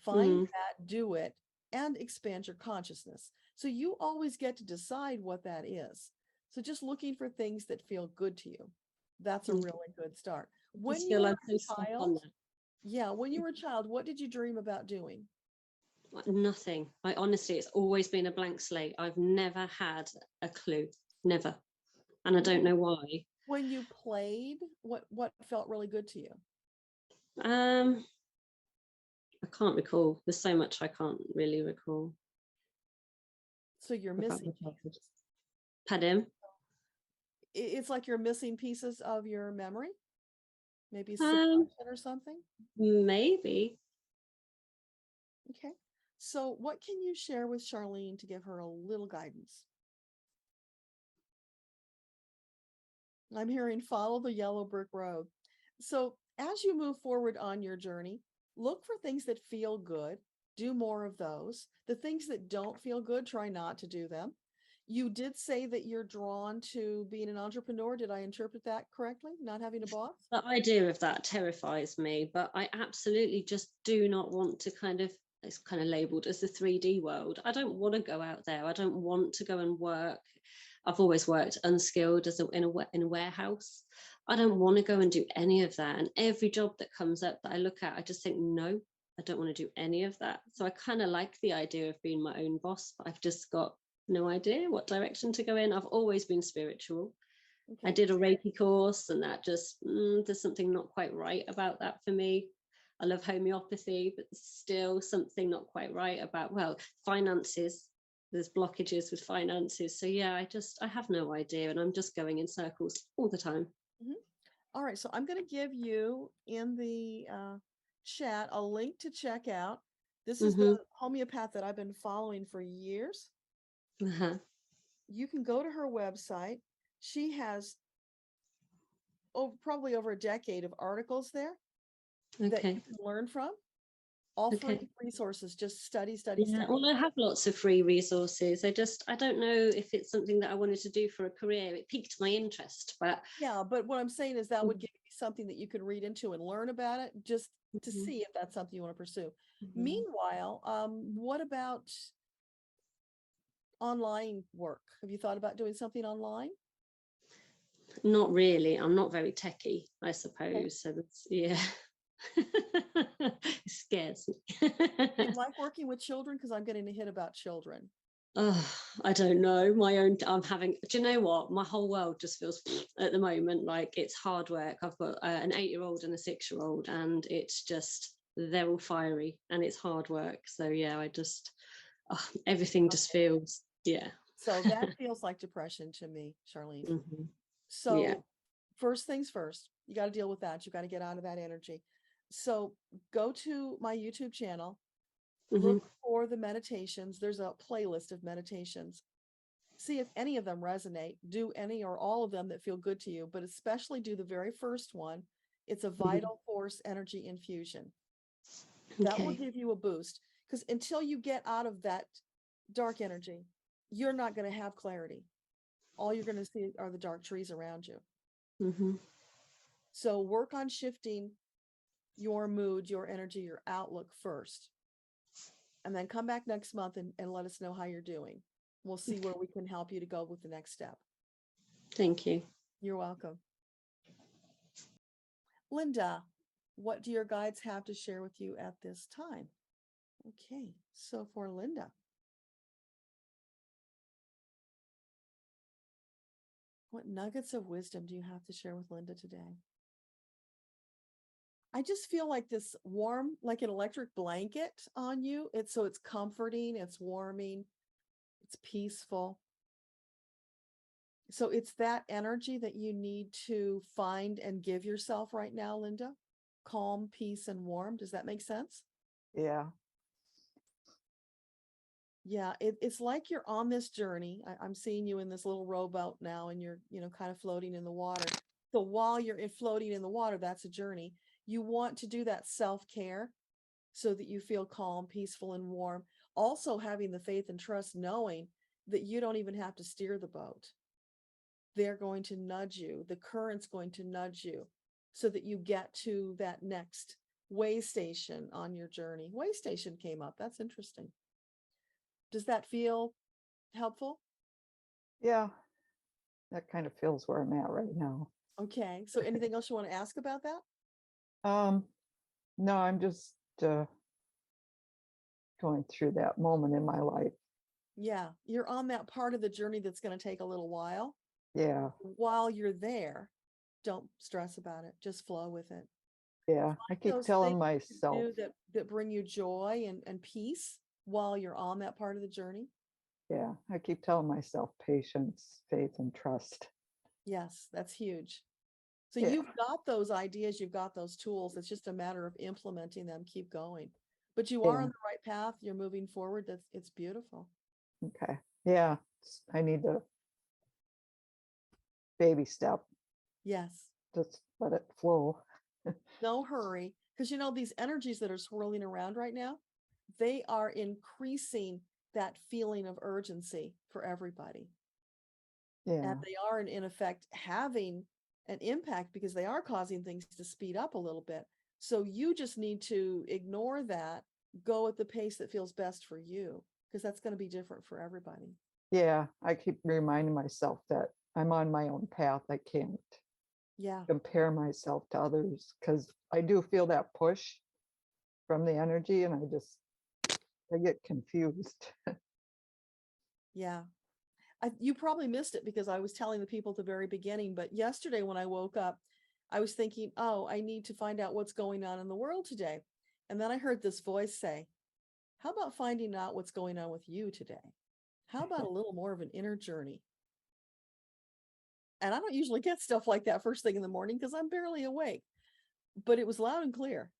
Find that, do it, and expand your consciousness. So you always get to decide what that is. So just looking for things that feel good to you. That's a really good start. When you were a child, when you were a child, what did you dream about doing? nothing. I honestly, it's always been a blank slate. I've never had a clue, never. And I don't know why. When you played, what felt really good to you? I can't recall. There's so much I can't really recall. So you're missing. Pardon? It's like you're missing pieces of your memory. Maybe suppression or something. Maybe. Okay. So what can you share with Charlene to give her a little guidance? I'm hearing follow the yellow brick road. So as you move forward on your journey, look for things that feel good. Do more of those. The things that don't feel good, try not to do them. You did say that you're drawn to being an entrepreneur. Did I interpret that correctly? Not having a boss? The idea of that terrifies me, but I absolutely just do not want to it's kind of labeled as the 3D world. I don't want to go out there. I don't want to go and work. I've always worked unskilled in a warehouse. I don't want to go and do any of that. And every job that comes up that I look at, I just think, no, I don't want to do any of that. So I kind of like the idea of being my own boss, but I've just got no idea what direction to go in. I've always been spiritual. Okay. I did a Reiki course and that just, there's something not quite right about that for me. I love homeopathy, but still something not quite right about, finances. There's blockages with finances. So yeah, I have no idea. And I'm just going in circles all the time. All right. So I'm going to give you in the chat a link to check out. This is the homeopath that I've been following for years. You can go to her website. She has probably over a decade of articles there that you can learn from. All Okay. free resources, just study, study, Yeah, study. well, I have lots of free resources. I don't know if it's something that I wanted to do for a career. It piqued my interest, but Yeah, but what I'm saying is that would give you something that you could read into and learn about it, just to Mhm, see if that's something you want to pursue. mhm. Meanwhile, what about online work? Have you thought about doing something online? Not really. I'm not very techie, I Okay. suppose. So that's, yeah. It scares me. Do you like working with children? Because I'm getting a hit about children. Oh, I don't know. I'm having, do you know what? My whole world just feels at the moment like it's hard work. I've got an 8-year-old and a 6-year-old, and it's just, they're all fiery and it's hard work. So yeah, everything just Okay. feels, yeah. So that feels like depression to me, Charlene. Mhm. Yeah. So first things first, you got to deal with that. You got to get out of that energy. So go to my YouTube channel, Mhm. look for the meditations. There's a playlist of meditations. See if any of them resonate. Do any or all of them that feel good to you, but especially do the very first one. It's a Mhm. vital force energy infusion. That will Okay. give you a boost, because until you get out of that dark energy, you're not going to have clarity. All you're going to see are the dark trees around you. Mhm. So work on shifting your mood, your energy, your outlook first. And then come back next month and let us know how you're doing. We'll see where we can help you to go with the next step. Thank you. You're welcome. Linda, what do your guides have to share with you at this time? Okay, so for Linda, what nuggets of wisdom do you have to share with Linda today? I just feel like this warm, like an electric blanket on you. It's comforting, it's warming, it's peaceful. So it's that energy that you need to find and give yourself right now, Linda. Calm, peace, and warm. Does that make sense? Yeah. Yeah, it's like you're on this journey. I'm seeing you in this little rowboat now, and you're, kind of floating in the water. So while you're floating in the water, that's a journey. You want to do that self-care so that you feel calm, peaceful, and warm. Also having the faith and trust, knowing that you don't even have to steer the boat. They're going to nudge you. The current's going to nudge you so that you get to that next way station on your journey. Way station came up. That's interesting. Does that feel helpful? Yeah. That kind of feels where I'm at right now. Okay. So anything else you want to ask about that? No, I'm just going through that moment in my life. Yeah. You're on that part of the journey that's going to take a little while. Yeah. While you're there, don't stress about it. Just flow with it. Yeah. I keep Those telling things myself, you do that bring you joy and peace while you're on that part of the journey. yeah, I keep telling myself patience, faith, and trust. Yes, that's huge. So Yeah. you've got those ideas, you've got those tools. It's just a matter of implementing them. Keep going. But you are Yeah. on the right path. You're moving forward. It's beautiful. Okay. Yeah. I need to baby step. Yes. Just let it flow. No hurry. Because these energies that are swirling around right now, they are increasing that feeling of urgency for everybody. Yeah. And they are in effect having an impact because they are causing things to speed up a little bit. So you just need to ignore that, go at the pace that feels best for you, because that's going to be different for everybody. Yeah. I keep reminding myself that I'm on my own path. I can't Yeah. compare myself to others because I do feel that push from the energy and I get confused. Yeah. You probably missed it because I was telling the people at the very beginning, but yesterday when I woke up, I was thinking, oh, I need to find out what's going on in the world today. And then I heard this voice say, how about finding out what's going on with you today? How about a little more of an inner journey? And I don't usually get stuff like that first thing in the morning because I'm barely awake, but it was loud and clear.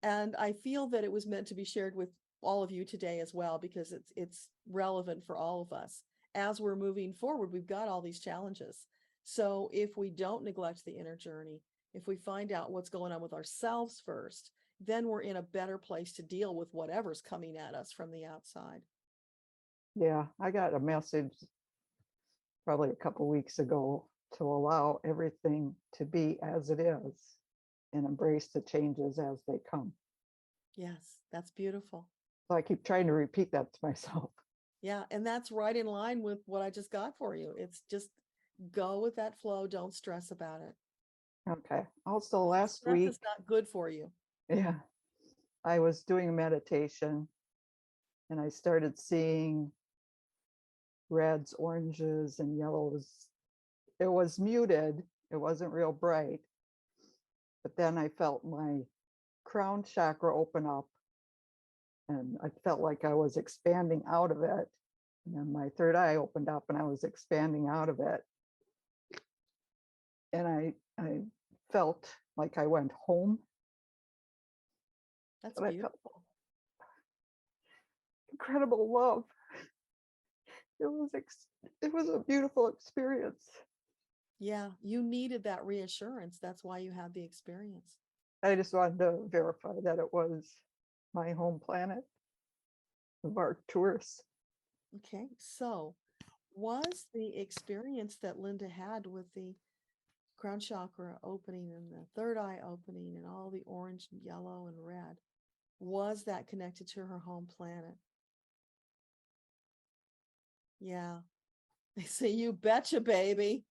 And I feel that it was meant to be shared with all of you today as well, because it's relevant for all of us. As we're moving forward, we've got all these challenges. So if we don't neglect the inner journey, if we find out what's going on with ourselves first, then we're in a better place to deal with whatever's coming at us from the outside. Yeah, I got a message probably a couple weeks ago to allow everything to be as it is and embrace the changes as they come. Yes, that's beautiful. So I keep trying to repeat that to myself. Yeah, and that's right in line with what I just got for you. It's just go with that flow. Don't stress about it. Okay. Also, last Stress week, is not good for you. yeah, I was doing a meditation and I started seeing reds, oranges, and yellows. It was muted. It wasn't real bright. But then I felt my crown chakra open up and I felt like I was expanding out of it. And then my third eye opened up and I was expanding out of it. And I felt like I went home. That's and I felt beautiful. incredible love. It was a beautiful experience. Yeah, you needed that reassurance. That's why you had the experience. I just wanted to verify that it was my home planet of Arcturus. Okay, so was the experience that Linda had with the crown chakra opening and the third eye opening and all the orange and yellow and red, was that connected to her home planet? Yeah. I say, you betcha, baby.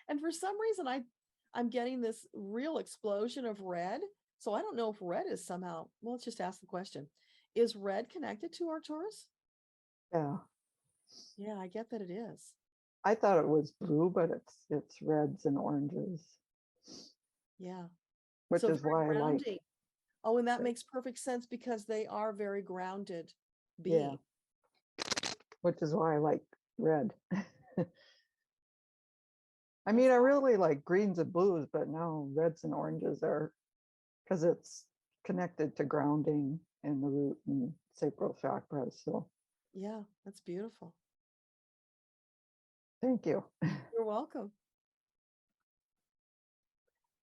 And for some reason, I'm getting this real explosion of red. So I don't know if red is somehow, well, let's just ask the question. Is red connected to Arcturus? Yeah. Yeah, I get that it is. I thought it was blue, but it's reds and oranges. Yeah. Which So is very why I like. grounding. Oh, and that makes perfect sense because they are very grounded beings. Yeah. Which is why I like red. I mean, I really like greens and blues, but now reds and oranges are, because it's connected to grounding in the root and sacral chakras. So Yeah, that's beautiful. thank you. You're welcome.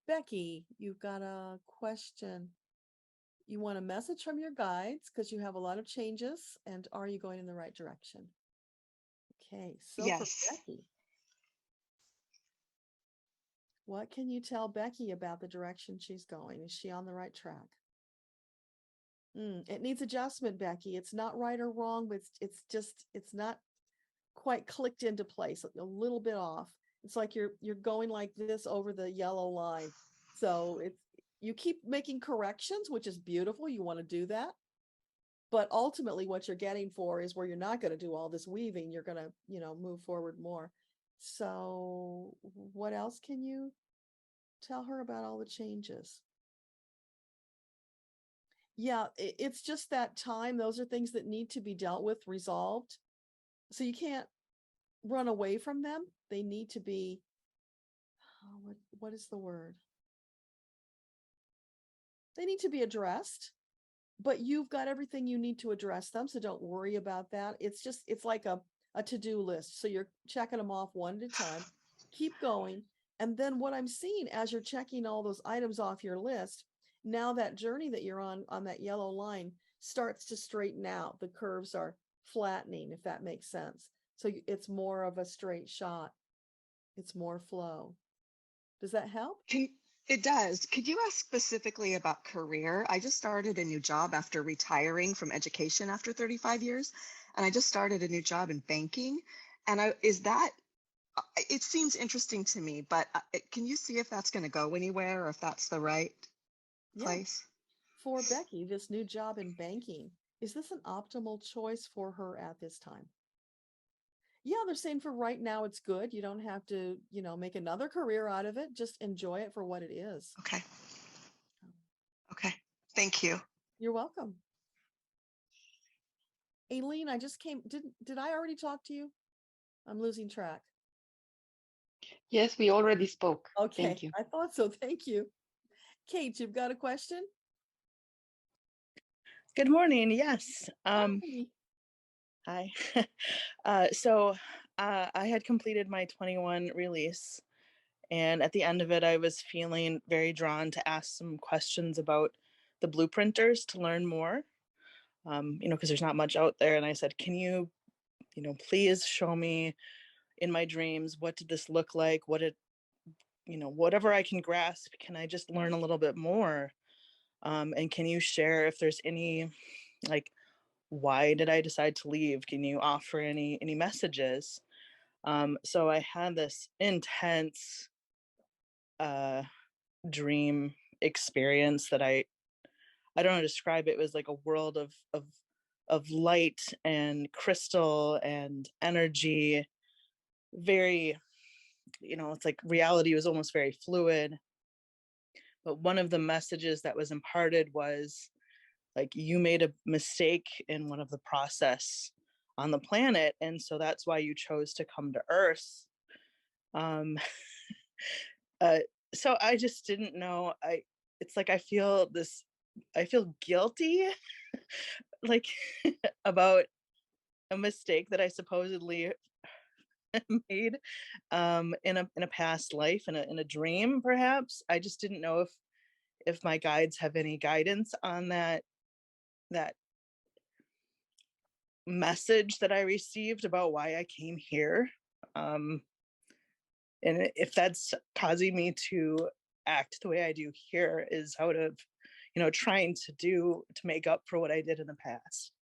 Becky, you've got a question. You want a message from your guides because you have a lot of changes, and are you going in the right direction? Okay, so for Yes. Becky, what can you tell Becky about the direction she's going? Is she on the right track? It needs adjustment, Becky. It's not right or wrong, but it's not quite clicked into place, a little bit off. It's like you're going like this over the yellow line. So you keep making corrections, which is beautiful. You want to do that. But ultimately what you're getting for is where you're not going to do all this weaving. You're going to, move forward more. So what else can you tell her about all the changes? Yeah, it's just that time. Those are things that need to be dealt with, resolved. So you can't run away from them. They need to be, what is the word? They need to be addressed, but you've got everything you need to address them. So don't worry about that. It's like a to-do list. So you're checking them off one at a time. Keep going. And then what I'm seeing as you're checking all those items off your list, now that journey that you're on that yellow line starts to straighten out. The curves are flattening, if that makes sense. So it's more of a straight shot. It's more flow. Does that help? It does. Could you ask specifically about career? I just started a new job after retiring from education after 35 years. And I just started a new job in banking. And it seems interesting to me, but can you see if that's going to go anywhere or if that's the right place? For Becky, this new job in banking, is this an optimal choice for her at this time? Yeah, they're saying for right now, it's good. You don't have to, make another career out of it. Just enjoy it for what it is. Okay. Okay. Thank you. You're welcome. Aileen, I just came. Did I already talk to you? I'm losing track. Yes, we already spoke. Okay. Thank you. I thought so. Thank you. Kate, you've got a question? Good morning. Yes. Hi. So I had completed my 21 release, And at the end of it, I was feeling very drawn to ask some questions about the blueprinters to learn more, because there's not much out there. And I said, can you, please show me in my dreams, what did this look like? Whatever I can grasp, can I just learn a little bit more? And can you share if there's any, like, why did I decide to leave? Can you offer any messages? So I had this intense dream experience that I don't know how to describe it. It was like a world of light and crystal and energy. Very, it's like reality was almost very fluid. But one of the messages that was imparted was like, you made a mistake in one of the process on the planet, and so that's why you chose to come to Earth. So I just didn't know. It's like I feel guilty like about a mistake that I supposedly made in a past life, in a dream, perhaps. I just didn't know if my guides have any guidance on that message that I received about why I came here. And if that's causing me to act the way I do here is out of, trying to make up for what I did in the past.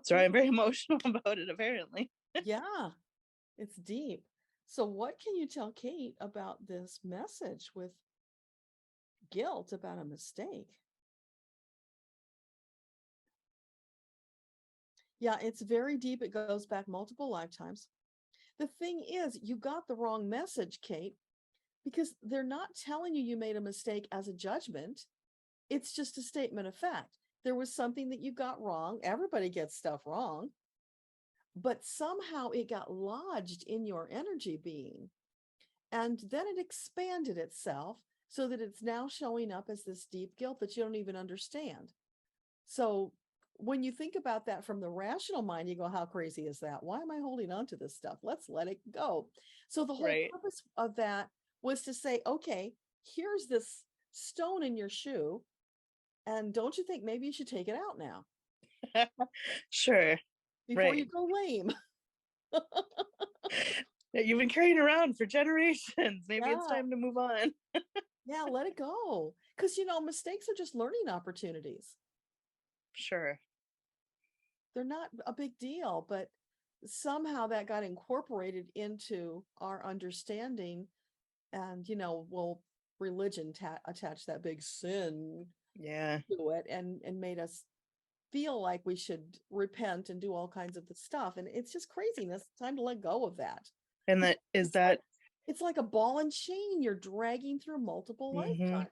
So I'm very emotional about it, apparently. Yeah, it's deep. So what can you tell Kate about this message with guilt about a mistake? Yeah, it's very deep. It goes back multiple lifetimes. The thing is, you got the wrong message, Kate, because they're not telling you made a mistake as a judgment. It's just a statement of fact. There was something that you got wrong. Everybody gets stuff wrong. But somehow it got lodged in your energy being. And then it expanded itself so that it's now showing up as this deep guilt that you don't even understand. So when you think about that from the rational mind, you go, how crazy is that? Why am I holding on to this stuff? Let's let it go. So the whole purpose of that was to say, okay, here's this stone in your shoe. And don't you think maybe you should take it out now? Sure. Before you go lame. That you've been carrying around for generations. Maybe it's time to move on. Yeah, let it go. Because, mistakes are just learning opportunities. Sure. They're not a big deal, but somehow that got incorporated into our understanding. And, religion attached that big sin to it and made us feel like we should repent and do all kinds of the stuff. And it's just craziness. It's time to let go of that. And that is that it's like a ball and chain you're dragging through multiple lifetimes.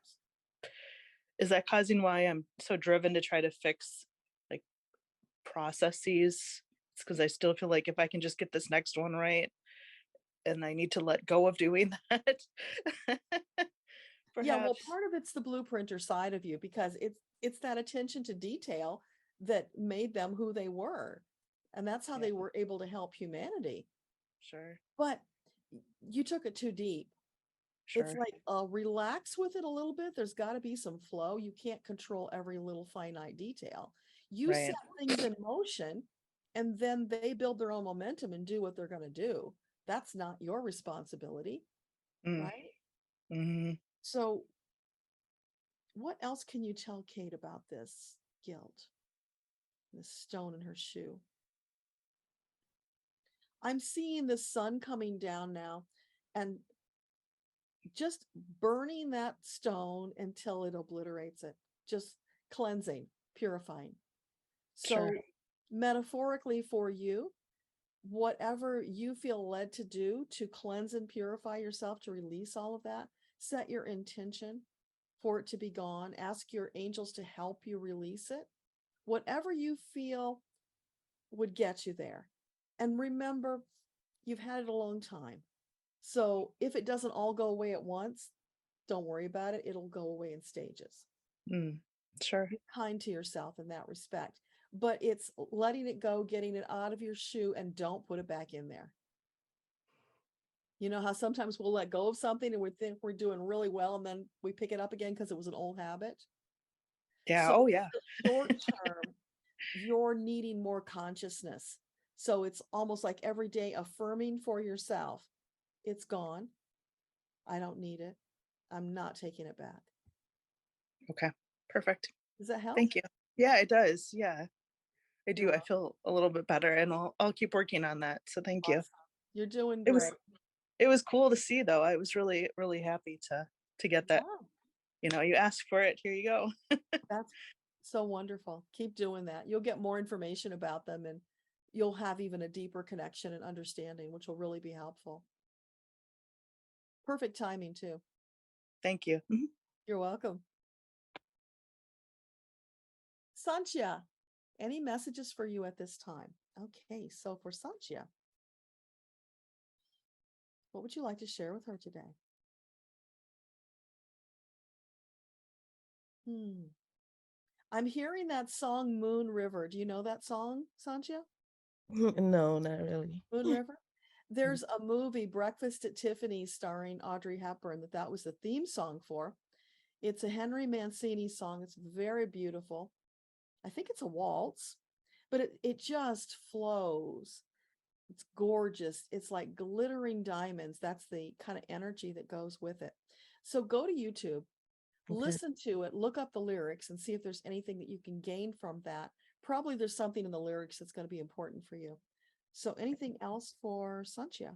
Is that causing why I'm so driven to try to fix like processes? It's because I still feel like if I can just get this next one right, and I need to let go of doing that. Yeah, well, part of it's the blueprinter side of you, because it's that attention to detail that made them who they were. And that's how they were able to help humanity. Sure. But you took it too deep. Sure. It's like relax with it a little bit. There's got to be some flow. You can't control every little finite detail. You set things in motion, and then they build their own momentum and do what they're going to do. That's not your responsibility, right? Mm-hmm. So what else can you tell Kate about this guilt? This stone in her shoe. I'm seeing the sun coming down now and just burning that stone until it obliterates it. Just cleansing, purifying. So metaphorically for you, whatever you feel led to do to cleanse and purify yourself, to release all of that, set your intention for it to be gone. Ask your angels to help you release it. Whatever you feel would get you there. And remember, you've had it a long time. So if it doesn't all go away at once, don't worry about it. It'll go away in stages. Sure. Be kind to yourself in that respect. But it's letting it go, getting it out of your shoe, and don't put it back in there. You know how sometimes we'll let go of something and we think we're doing really well, and then we pick it up again because it was an old habit. Yeah. So Oh, in yeah. the short term, you're needing more consciousness. So it's almost like every day affirming for yourself, it's gone. I don't need it. I'm not taking it back. Okay. Perfect. Does that help? Thank you. Yeah, it does. Yeah, I do. You're I feel a little bit better, and I'll keep working on that. So thank you. awesome. You're doing It was great. it was cool to see, though. I was really, really happy to get that. Yeah, You know, you asked for it. Here you go. that's so wonderful. Keep doing that. You'll get more information about them, and you'll have even a deeper connection and understanding, which will really be helpful. Perfect timing too. Thank you. Mhm. You're welcome. Sanchia, any messages for you at this time? Okay, so for Sanchia, what would you like to share with her today? I'm hearing that song Moon River. Do you know that song, Sanchia? No, not really. Moon River? There's a movie, Breakfast at Tiffany's, starring Audrey Hepburn, that was the theme song for. It's a Henry Mancini song. It's very beautiful. I think it's a waltz, but it just flows. It's gorgeous. It's like glittering diamonds. That's the kind of energy that goes with it. So go to YouTube, Okay. listen to it, look up the lyrics, and see if there's anything that you can gain from that. Probably there's something in the lyrics that's going to be important for you. So anything else for Sanchia?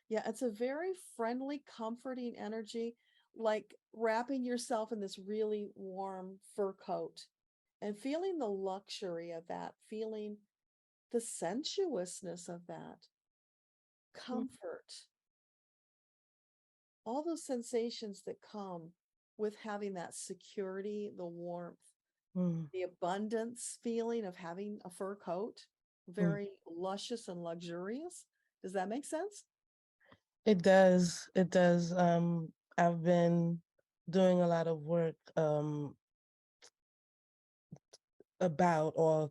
Yeah, it's a very friendly, comforting energy, like wrapping yourself in this really warm fur coat and feeling the luxury of that, feeling the sensuousness of that, comfort, all those sensations that come with having that security, the warmth, Mm. the abundance feeling of having a fur coat, very luscious and luxurious. Does that make sense? It does. It does. I've been doing a lot of work about or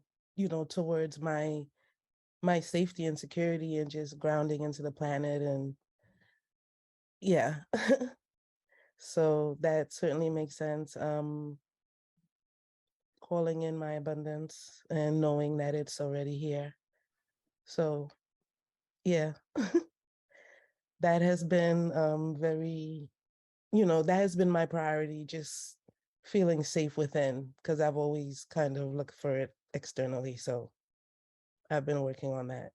towards my safety and security and just grounding into the planet and yeah. So that certainly makes sense. Calling in my abundance and knowing that it's already here. So yeah. That has been very, that has been my priority, just feeling safe within, because I've always kind of looked for it externally. So I've been working on that.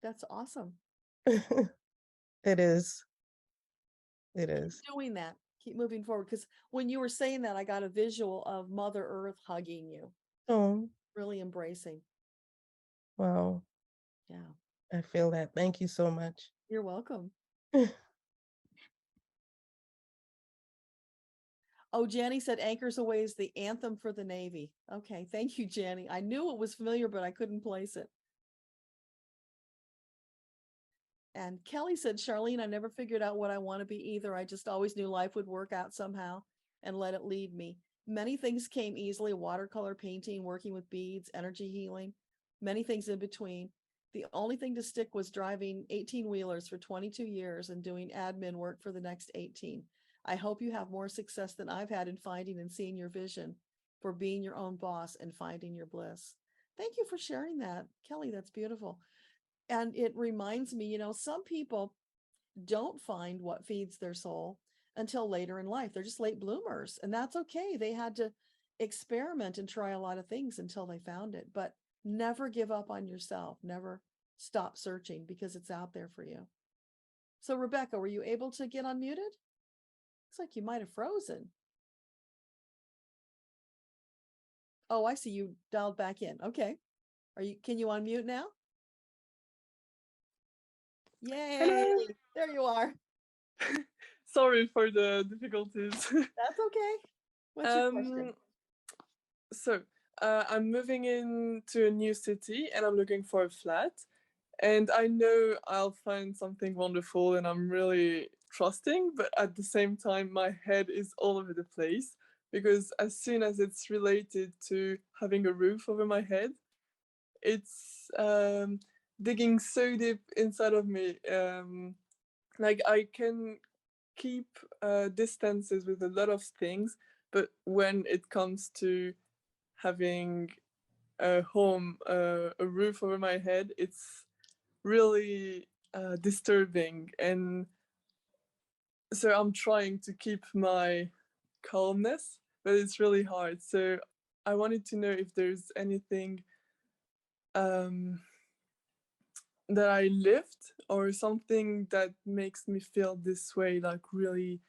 That's awesome. It is. It Keep is. doing that. Keep moving forward. Because when you were saying that, I got a visual of Mother Earth hugging you, Oh, really embracing. wow. Yeah. I feel that. Thank you so much. You're welcome. Oh, Janny said Anchors Away is the anthem for the Navy. Okay. Thank you, Janny. I knew it was familiar, but I couldn't place it. And Kelly said, Charlene, I never figured out what I want to be either. I just always knew life would work out somehow and let it lead me. Many things came easily: watercolor painting, working with beads, energy healing, many things in between. The only thing to stick was driving 18-wheelers for 22 years and doing admin work for the next 18. I hope you have more success than I've had in finding and seeing your vision for being your own boss and finding your bliss. Thank you for sharing that, Kelly. That's beautiful. And it reminds me, some people don't find what feeds their soul until later in life. They're just late bloomers, and that's okay. They had to experiment and try a lot of things until they found it, but never give up on yourself. Never stop searching, because it's out there for you. So Rebecca, were you able to get unmuted? Looks like you might have frozen. Oh, I see, you dialed back in. Okay. Can you unmute now? Yay. Hello. There you are. Sorry for the difficulties. That's okay. What's your question? So, I'm moving into a new city and I'm looking for a flat. And I know I'll find something wonderful and I'm really trusting, but at the same time, my head is all over the place. because as soon as it's related to having a roof over my head, it's digging so deep inside of me. Like I can keep distances with a lot of things, but when it comes to having a home, a roof over my head, it's really disturbing. And so I'm trying to keep my calmness, but it's really hard. So I wanted to know if there's anything that I lived or something that makes me feel this way, like really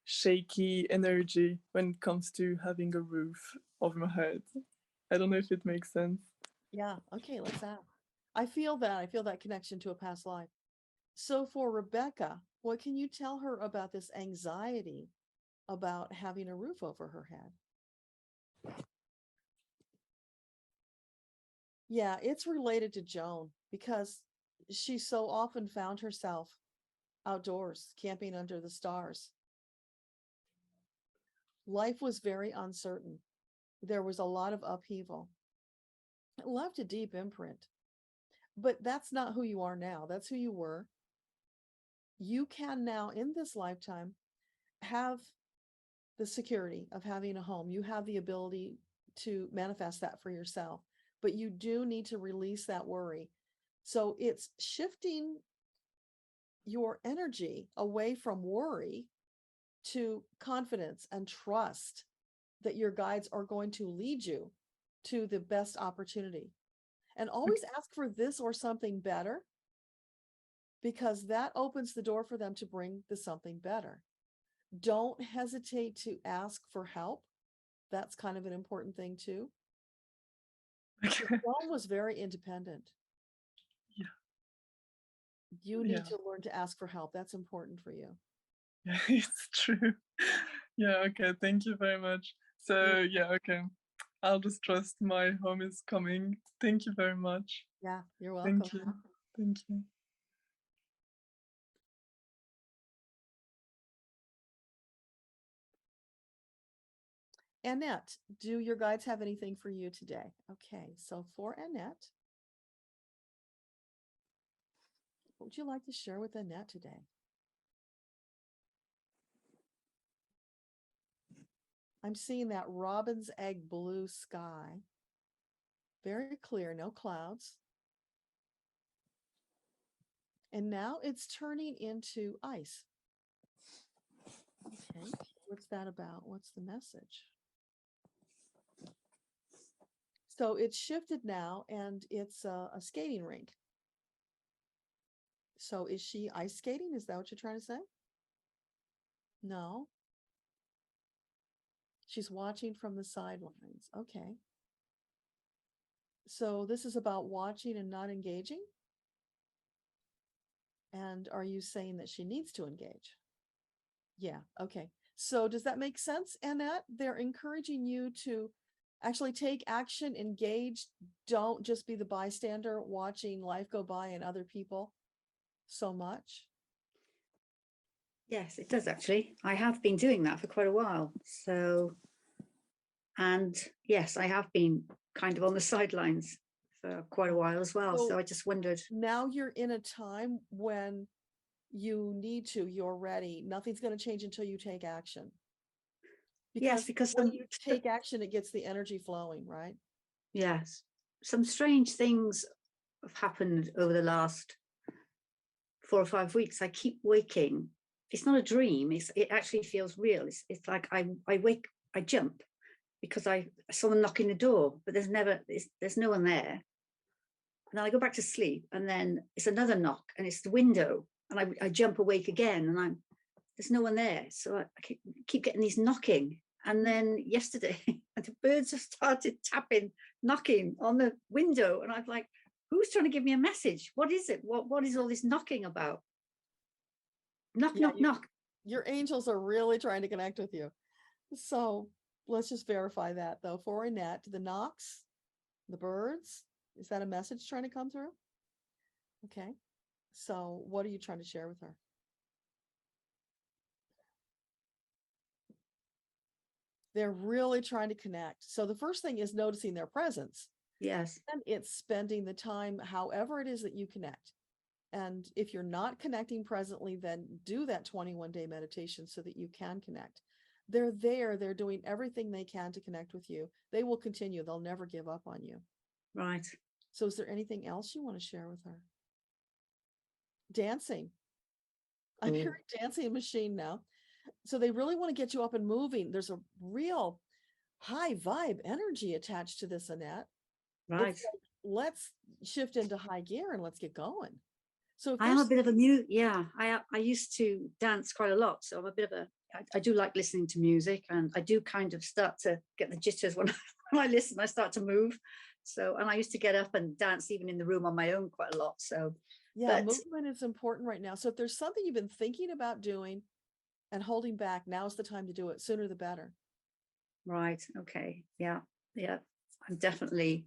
shaky energy when it comes to having a roof over my head. I don't know if it makes sense. Yeah. Okay. Let's ask. I feel that connection to a past life. So for Rebecca, what can you tell her about this anxiety about having a roof over her head? Yeah, it's related to Joan because she so often found herself outdoors, camping under the stars. Life was very uncertain. There was a lot of upheaval. It left a deep imprint. But that's not who you are now. That's who you were. You can now, in this lifetime, have the security of having a home. You have the ability to manifest that for yourself, but you do need to release that worry. So it's shifting your energy away from worry to confidence and trust that your guides are going to lead you to the best opportunity. And always ask for this or something better, because that opens the door for them to bring the something better. Don't hesitate to ask for help. That's kind of an important thing too. Joan was very independent. Yeah. You need Yeah. to learn to ask for help. That's important for you. Yeah, it's true. Yeah, okay, thank you very much. So yeah, okay. I'll just trust my home is coming. Thank you very much. Yeah, you're welcome. Thank you. Thank you. Annette, do your guides have anything for you today? Okay, so for Annette, what would you like to share with Annette today? I'm seeing that robin's egg blue sky. Very clear, no clouds. And now it's turning into ice. Okay, what's that about? What's the message? So it's shifted now and it's a skating rink. So is she ice skating? Is that what you're trying to say? No. She's watching from the sidelines. Okay. So this is about watching and not engaging? And are you saying that she needs to engage? Yeah. Okay. So does that make sense, Annette? They're encouraging you to actually take action, engage. Don't just be the bystander watching life go by and other people so much. Yes, it does actually. I have been doing that for quite a while. So, and yes, I have been kind of on the sidelines for quite a while as well. So I just wondered. Now you're in a time when you need to, you're ready. Nothing's going to change until you take action. Yes, because when you take action, it gets the energy flowing, right? Yes, some strange things have happened over the last 4 or 5 weeks. I keep waking. It's not a dream. It actually feels real. It's like I wake, I jump because I saw them knocking the door, but there's no one there. And then I go back to sleep, and then it's another knock, and it's the window, and I jump awake again, and there's no one there. So I keep getting these knocking. And then yesterday, the birds have started tapping, knocking on the window, and I'm like, who's trying to give me a message? What is it? What is all this knocking about? Knock, knock, knock. Your angels are really trying to connect with you. So let's just verify that though. For Annette, the knocks, the birds, is that a message trying to come through? Okay. So what are you trying to share with her? They're really trying to connect. So the first thing is noticing their presence. Yes. And it's spending the time, however it is that you connect. And if you're not connecting presently, then do that 21-day meditation so that you can connect. They're there. They're doing everything they can to connect with you. They will continue. They'll never give up on you. Right. So is there anything else you want to share with her? Dancing. I'm hearing dancing machine now. So they really want to get you up and moving. There's a real high vibe energy attached to this, Annette. Right. It's like, let's shift into high gear and let's get going. So if I am a there's bit of a yeah. I used to dance quite a lot, so I'm a bit of a. I do like listening to music, and I do kind of start to get the jitters when I listen. I start to move. So, and I used to get up and dance even in the room on my own quite a lot. So, yeah, but movement is important right now. So if there's something you've been thinking about doing and holding back, now's the time to do it. Sooner the better. right, okay, yeah, yeah. I'm definitely,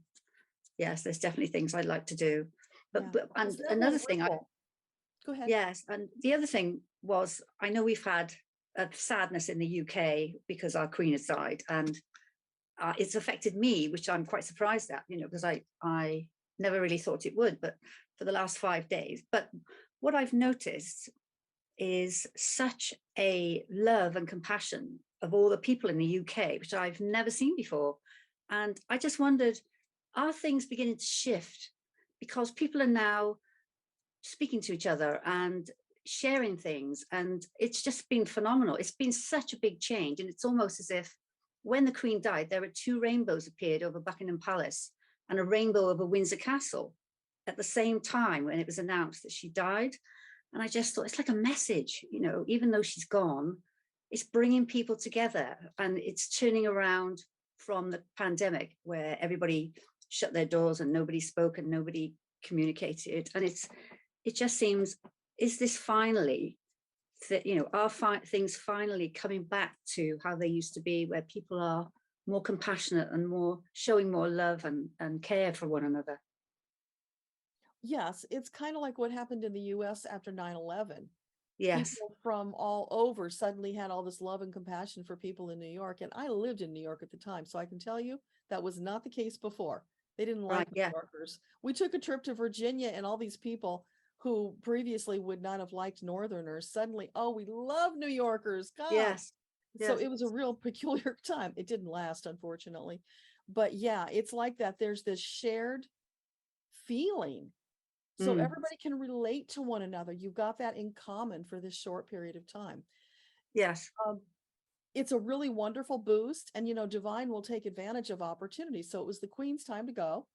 yes. There's definitely things I'd like to do, Yeah. but and Isn't that another thing wonderful? Go ahead. yes, and the other thing was I know we've had a sadness in the UK because our Queen has died, and it's affected me, which I'm quite surprised at, because I never really thought it would, but for the last 5 days. But what I've noticed is such a love and compassion of all the people in the UK, which I've never seen before. And I just wondered, are things beginning to shift because people are now speaking to each other and sharing things? And it's just been phenomenal. It's been such a big change. And it's almost as if when the Queen died, there were 2 rainbows appeared over Buckingham Palace and a rainbow over Windsor Castle at the same time when it was announced that she died. And I just thought it's like a message, even though she's gone, it's bringing people together, and it's turning around from the pandemic where everybody shut their doors and nobody spoke and nobody communicated. And it just seems, is this finally that, are things finally coming back to how they used to be, where people are more compassionate and more showing more love and care for one another? Yes, it's kind of like what happened in the US after 9/11. Yes. People from all over suddenly had all this love and compassion for people in New York. And I lived in New York at the time, so I can tell you that was not the case before. They didn't like New yeah. Yorkers. We took a trip to Virginia, and all these people who previously would not have liked Northerners suddenly, oh, we love New Yorkers. God. Yes. So Yes. it was a real peculiar time. It didn't last, unfortunately. But yeah, it's like that. There's this shared feeling. So everybody can relate to one another. You've got that in common for this short period of time. Yes. It's a really wonderful boost. And, Divine will take advantage of opportunities. So it was the Queen's time to go.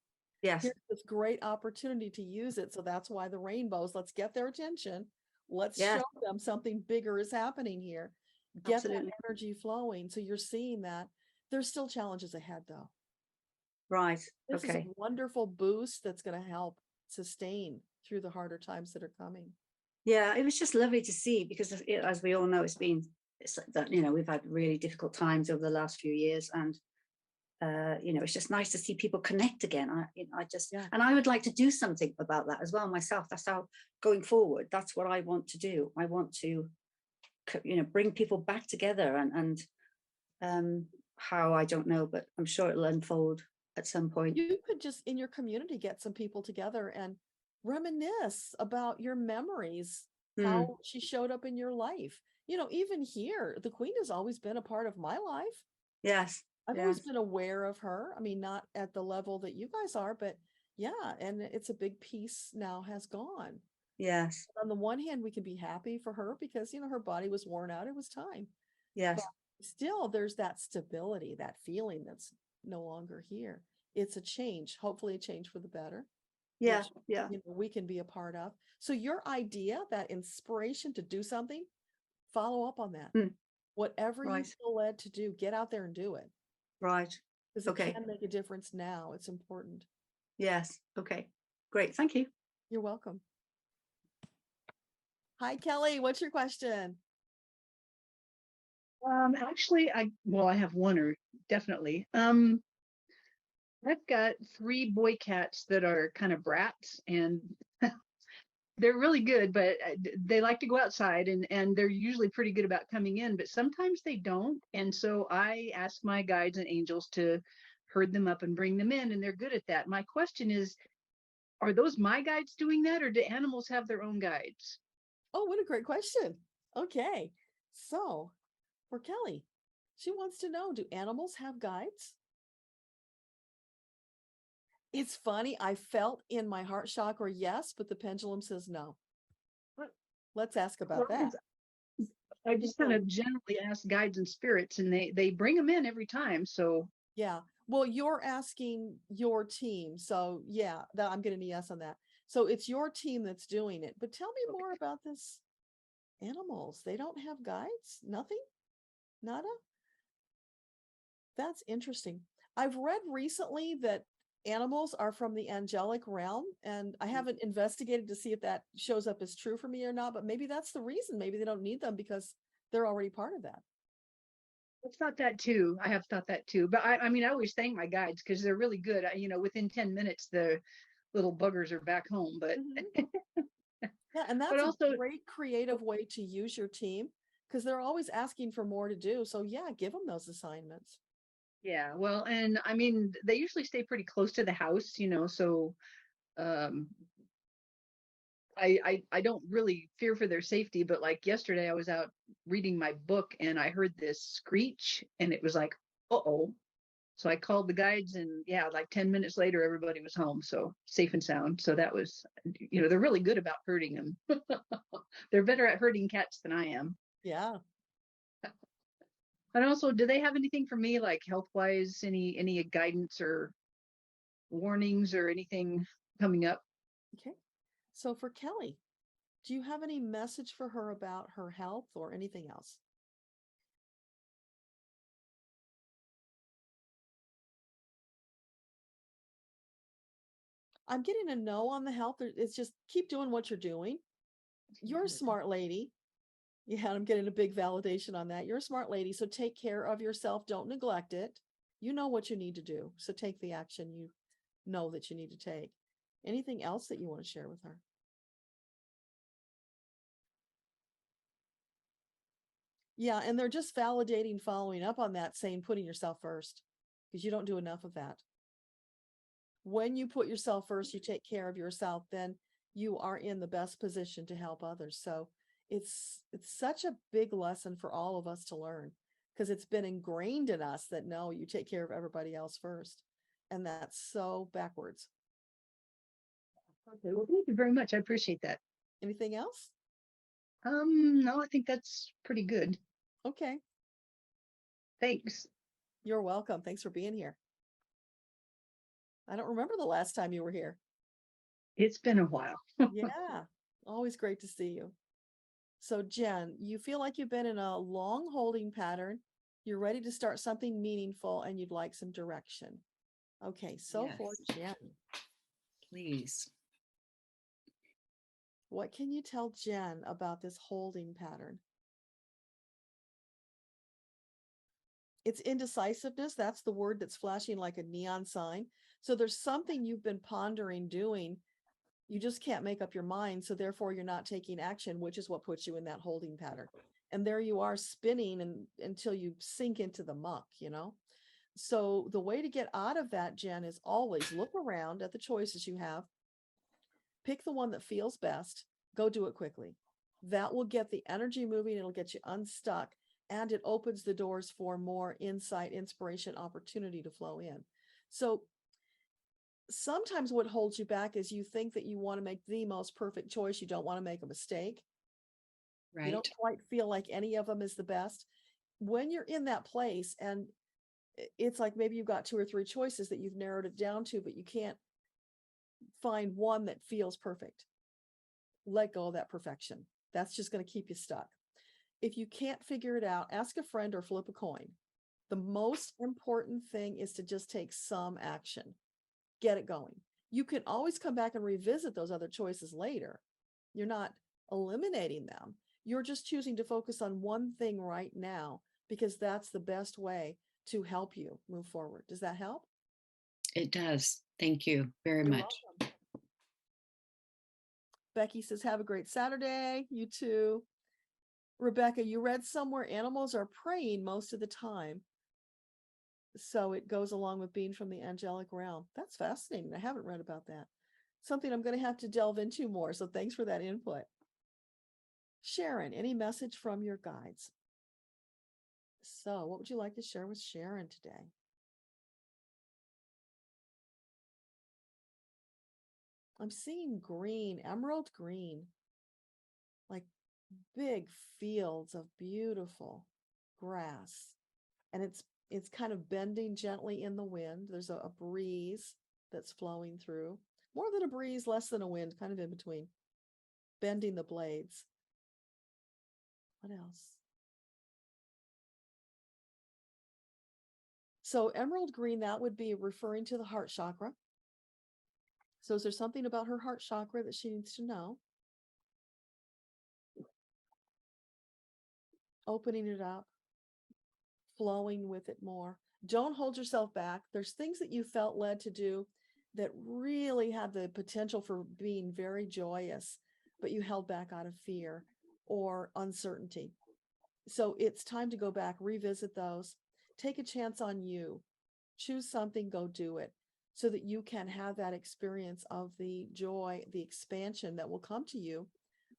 Yes. Here's this great opportunity to use it. So that's why the rainbows, let's get their attention. Let's show them something bigger is happening here. Get Absolutely. that energy flowing. So you're seeing that. There's still challenges ahead, though. Right. This is Okay. a wonderful boost that's going to help sustain through the harder times that are coming. Yeah, it was just lovely to see, because as we all know, it's that we've had really difficult times over the last few years, and it's just nice to see people connect again. And I would like to do something about that as well myself. That's how, going forward, that's what I want to do. I want to bring people back together, and how, I don't know, but I'm sure it'll unfold at some point. You could just in your community get some people together and reminisce about your memories, how she showed up in your life. Even here, the Queen has always been a part of my life. Yes. I've always been aware of her. I mean, not at the level that you guys are, but yeah, and it's a big piece now has gone. Yes. On the one hand, we can be happy for her because, her body was worn out. It was time. Yes. But still, there's that stability, that feeling that's no longer here. It's a change, hopefully a change for the better. Yeah. Which, we can be a part of. So your idea, that inspiration to do something, follow up on that. Whatever you feel led to do, get out there and do it. Right. Because it can make a difference now. It's important. Yes. Okay. Great. Thank you. You're welcome. Hi, Kelly. What's your question? Actually, I have one, or definitely. I've got 3 boy cats that are kind of brats, and they're really good, but they like to go outside, and they're usually pretty good about coming in, but sometimes they don't. And so I ask my guides and angels to herd them up and bring them in, and they're good at that. My question is, are those my guides doing that, or do animals have their own guides? Oh, what a great question. Okay. So for Kelly, she wants to know, do animals have guides? It's funny. I felt in my heart chakra, yes, but the pendulum says no. Let's ask about Well, that. I just kind of generally ask guides and spirits, and they bring them in every time. So Yeah. Well, you're asking your team. So yeah, I'm getting a yes on that. So it's your team that's doing it. But tell me more about this animals. They don't have guides? Nothing? Nada? That's interesting. I've read recently that animals are from the angelic realm, and I haven't investigated to see if that shows up as true for me or not, but maybe that's the reason. Maybe they don't need them because they're already part of that. I've thought that too. I have thought that too. But I mean, I always thank my guides because they're really good. Within 10 minutes, the little buggers are back home. But Yeah, and but that's also, a great creative way to use your team because they're always asking for more to do. So yeah, give them those assignments. yeah, well, and I mean, they usually stay pretty close to the house, so um I don't really fear for their safety, but like yesterday I was out reading my book and I heard this screech and it was like, uh-oh. So I called the guides, and yeah, like 10 minutes later, everybody was home. So safe and sound. So that was, they're really good about herding them. They're better at herding cats than I am. Yeah. And also, do they have anything for me, like health wise, any guidance or warnings or anything coming up? Okay. So for Kelly, do you have any message for her about her health or anything else? I'm getting a no on the health. It's just keep doing what you're doing. You're a smart lady. Yeah, I'm getting a big validation on that. You're a smart lady. So take care of yourself. Don't neglect it. You know what you need to do. So take the action you know that you need to take. Anything else that you want to share with her? Yeah, and they're just validating, following up on that, saying putting yourself first because you don't do enough of that. When you put yourself first, you take care of yourself, then you are in the best position to help others. So it's such a big lesson for all of us to learn because it's been ingrained in us that no, you take care of everybody else first. And that's so backwards. Okay, well, thank you very much. I appreciate that. Anything else? No, I think that's pretty good. Okay. Thanks. You're welcome. Thanks for being here. I don't remember the last time you were here. It's been a while. Yeah, always great to see you. So Jen, you feel like you've been in a long holding pattern. You're ready to start something meaningful and you'd like some direction. Okay, so for Jen, Please. what can you tell Jen about this holding pattern? It's indecisiveness. That's the word that's flashing like a neon sign. So there's something you've been pondering doing. You just can't make up your mind. So therefore you're not taking action, which is what puts you in that holding pattern. And there you are spinning until you sink into the muck, So the way to get out of that, Jen, is always look around at the choices you have. Pick the one that feels best. Go do it quickly. That will get the energy moving. It'll get you unstuck. And it opens the doors for more insight, inspiration, opportunity to flow in. So sometimes what holds you back is you think that you want to make the most perfect choice. You don't want to make a mistake. Right. You don't quite feel like any of them is the best. When you're in that place and it's like maybe you've got 2 or 3 choices that you've narrowed it down to, but you can't find one that feels perfect. Let go of that perfection. That's just going to keep you stuck. If you can't figure it out, ask a friend or flip a coin. The most important thing is to just take some action. Get it going. You can always come back and revisit those other choices later. You're not eliminating them. You're just choosing to focus on one thing right now because that's the best way to help you move forward. Does that help? It does. Thank you very You're much. welcome. Becky says, have a great Saturday. You too. Rebecca, you read somewhere animals are praying most of the time. So it goes along with being from the angelic realm. That's fascinating. I haven't read about that. Something I'm going to have to delve into more. So thanks for that input. Sharon, any message from your guides? So what would you like to share with Sharon today? I'm seeing green, emerald green, like big fields of beautiful grass. And it's kind of bending gently in the wind. There's a breeze that's flowing through. More than a breeze, less than a wind, kind of in between. Bending the blades. What else? So emerald green, that would be referring to the heart chakra. So is there something about her heart chakra that she needs to know? Opening it up, flowing with it more. Don't hold yourself back. There's things that you felt led to do that really have the potential for being very joyous, but you held back out of fear or uncertainty. So it's time to go back, revisit those, take a chance on you, choose something, go do it, so that you can have that experience of the joy, the expansion that will come to you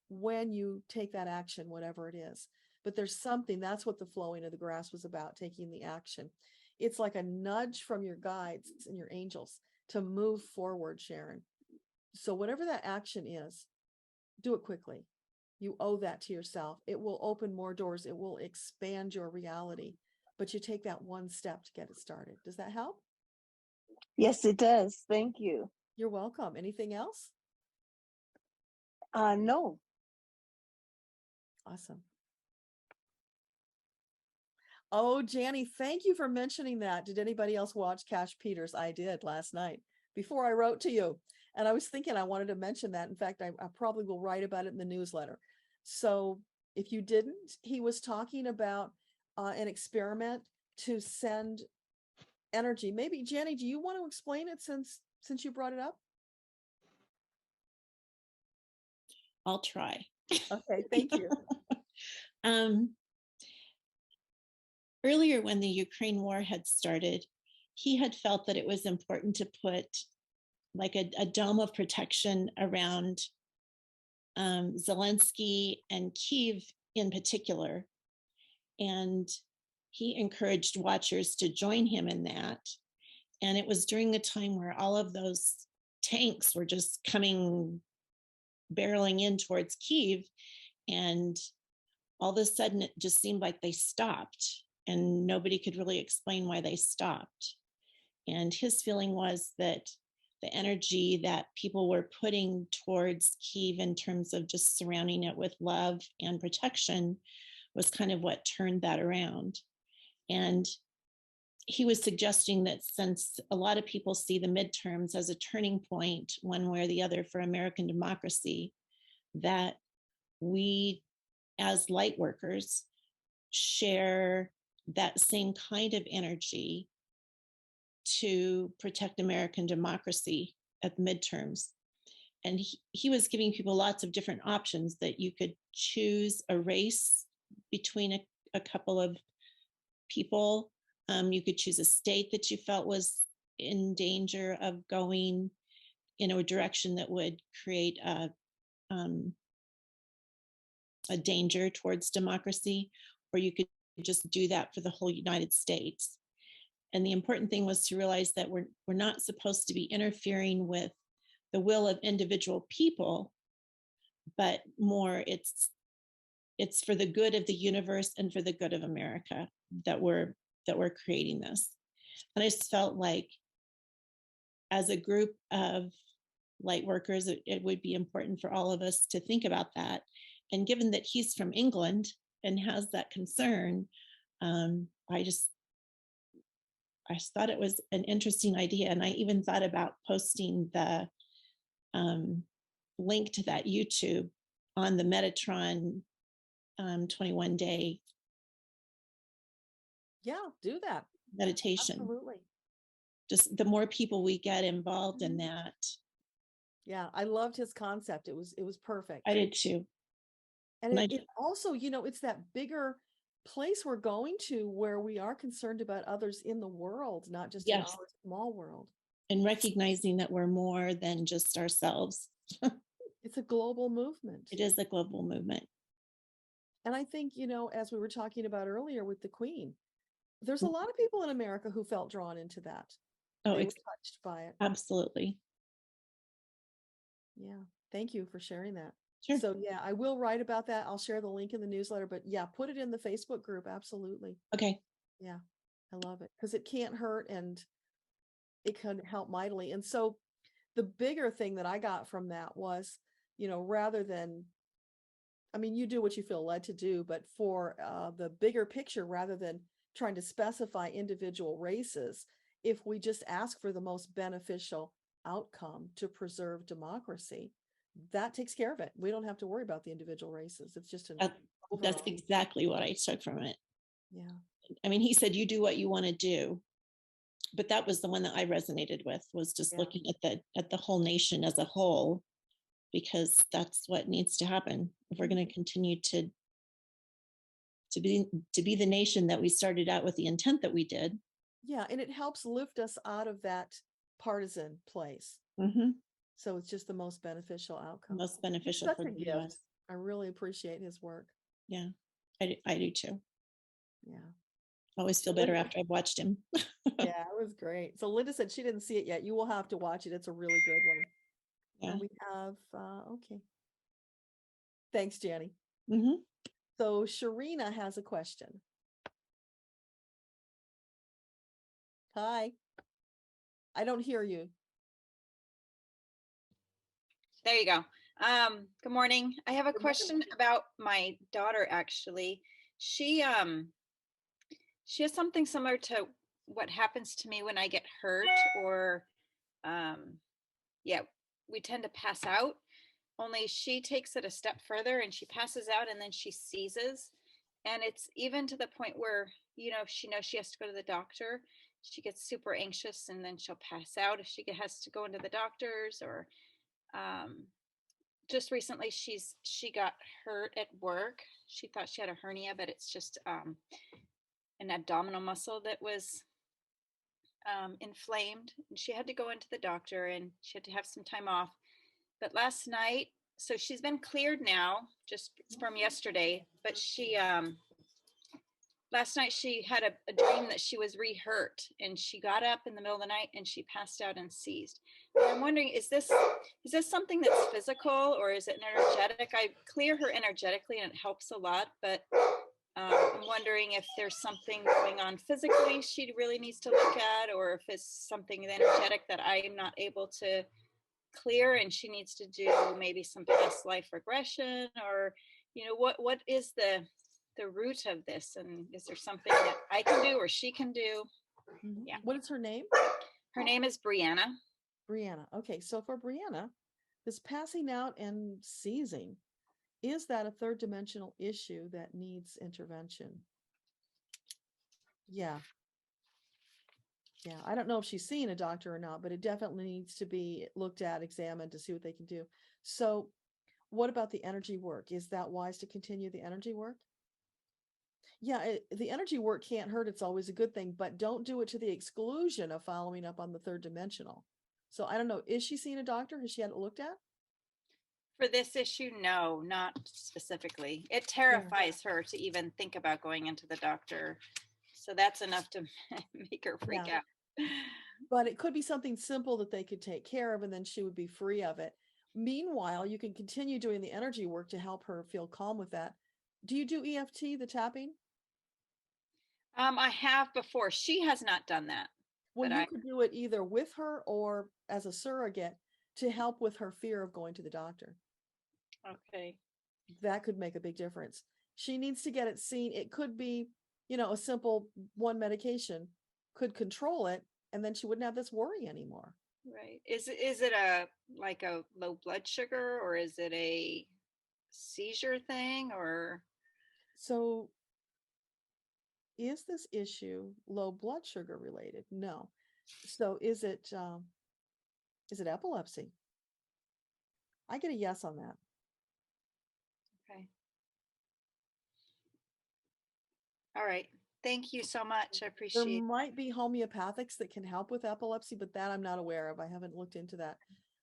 when you take that action, whatever it is. But there's something, that's what the flowing of the grass was about, taking the action. It's like a nudge from your guides and your angels to move forward, Sharon. So whatever that action is, do it quickly. You owe that to yourself. It will open more doors. It will expand your reality, but you take that one step to get it started. Does that help? Yes, it does. Thank you. You're welcome. Anything else? No. Awesome. Oh, Janny, thank you for mentioning that. Did anybody else watch Cash Peters? I did last night before I wrote to you. And I was thinking I wanted to mention that. In fact, I probably will write about it in the newsletter. So if you didn't, he was talking about an experiment to send energy. Maybe, Janny, do you want to explain it since you brought it up? I'll try. Okay, thank you. Earlier, when the Ukraine war had started, he had felt that it was important to put like a dome of protection around Zelensky and Kyiv in particular. And he encouraged watchers to join him in that. And it was during the time where all of those tanks were just coming, barreling in towards Kyiv. And all of a sudden, it just seemed like they stopped. And nobody could really explain why they stopped. And his feeling was that the energy that people were putting towards Kyiv in terms of just surrounding it with love and protection was kind of what turned that around. And he was suggesting that since a lot of people see the midterms as a turning point, one way or the other, for American democracy, that we as light workers share that same kind of energy to protect American democracy at the midterms. And he was giving people lots of different options, that you could choose a race between a couple of people. You could choose a state that you felt was in danger of going in a direction that would create a danger towards democracy, or you could just do that for the whole United States. And the important thing was to realize that we're not supposed to be interfering with the will of individual people, but more it's for the good of the universe and for the good of America that we're creating this. And I just felt like as a group of light workers, it would be important for all of us to think about that. And given that he's from England and has that concern, I just thought it was an interesting idea. And I even thought about posting the link to that YouTube on the Metatron 21 day. Yeah, do that. Meditation. Absolutely. Just the more people we get involved in that, Yeah, I loved his concept. It was perfect. I did too. And And I it also, it's that bigger place we're going to where we are concerned about others in the world, not just in Yes. our small world. And recognizing that we're more than just ourselves. It's a global movement. It is a global movement. And I think, as we were talking about earlier with the Queen, there's a lot of people in America who felt drawn into that. Oh, They were touched by it. absolutely. Yeah. Thank you for sharing that. Sure. So yeah, I will write about that. I'll share the link in the newsletter, but yeah, put it in the Facebook group. Absolutely. Okay. Yeah. I love it because it can't hurt and it can help mightily. And so the bigger thing that I got from that was, rather than, you do what you feel led to do, but for the bigger picture, rather than trying to specify individual races, if we just ask for the most beneficial outcome to preserve democracy, that takes care of it. We don't have to worry about the individual races. It's just an That's overall. exactly what I took from it. Yeah. I mean, he said, you do what you want to do. But that was the one that I resonated with, was just looking at the whole nation as a whole, because that's what needs to happen if we're going to continue to be the nation that we started out with the intent that we did. Yeah, and it helps lift us out of that partisan place. Mm-hmm. So it's just the most beneficial outcome. Most beneficial Such for a the gift. US. I really appreciate his work. Yeah, I do too. Yeah. I always feel better after I've watched him. Yeah, it was great. So Linda said she didn't see it yet. You will have to watch it. It's a really good one. Yeah. And we have, okay. Thanks, Jenny. Mm-hmm. So Sharina has a question. Hi. I don't hear you. There you go. Good morning. I have a question about my daughter, actually. She has something similar to what happens to me when I get hurt, or we tend to pass out. Only she takes it a step further and she passes out and then she seizes. And it's even to the point where, if she knows she has to go to the doctor, she gets super anxious and then she'll pass out if she has to go into the doctors. Or just recently she got hurt at work. She thought she had a hernia, but it's just an abdominal muscle that was inflamed, and she had to go into the doctor and she had to have some time off. But last night, so she's been cleared now, just from yesterday, but she last night she had a dream that she was re-hurt, and she got up in the middle of the night and she passed out and seized. But I'm wondering, is this something that's physical, or is it energetic? I clear her energetically and it helps a lot, but I'm wondering if there's something going on physically she really needs to look at, or if it's something energetic that I'm not able to clear and she needs to do maybe some past life regression, or what is the root of this, and is there something that I can do or she can do? Mm-hmm. Yeah. What is her name? Her name is Brianna. Brianna. Okay, so for Brianna, this passing out and seizing, is that a third dimensional issue that needs intervention? Yeah. Yeah, I don't know if she's seeing a doctor or not, but it definitely needs to be looked at, examined to see what they can do. So what about the energy work? Is that wise to continue the energy work? Yeah, the energy work can't hurt. It's always a good thing, but don't do it to the exclusion of following up on the third dimensional. So I don't know, is she seeing a doctor? Has she had it looked at? For this issue, no, not specifically. It terrifies her to even think about going into the doctor. So that's enough to make her freak out. But it could be something simple that they could take care of, and then she would be free of it. Meanwhile, you can continue doing the energy work to help her feel calm with that. Do you do EFT, the tapping? I have before. She has not done that. Well, you could do it either with her or as a surrogate to help with her fear of going to the doctor. Okay. That could make a big difference. She needs to get it seen. It could be, a simple one medication could control it, and then she wouldn't have this worry anymore. Right. Is it a low blood sugar, or is it a seizure thing, or? So is this issue low blood sugar related? No. So is it epilepsy? I get a yes on that. Okay. All right. Thank you so much. I There appreciate it. might be homeopathics that can help with epilepsy, but that I'm not aware of. I haven't looked into that.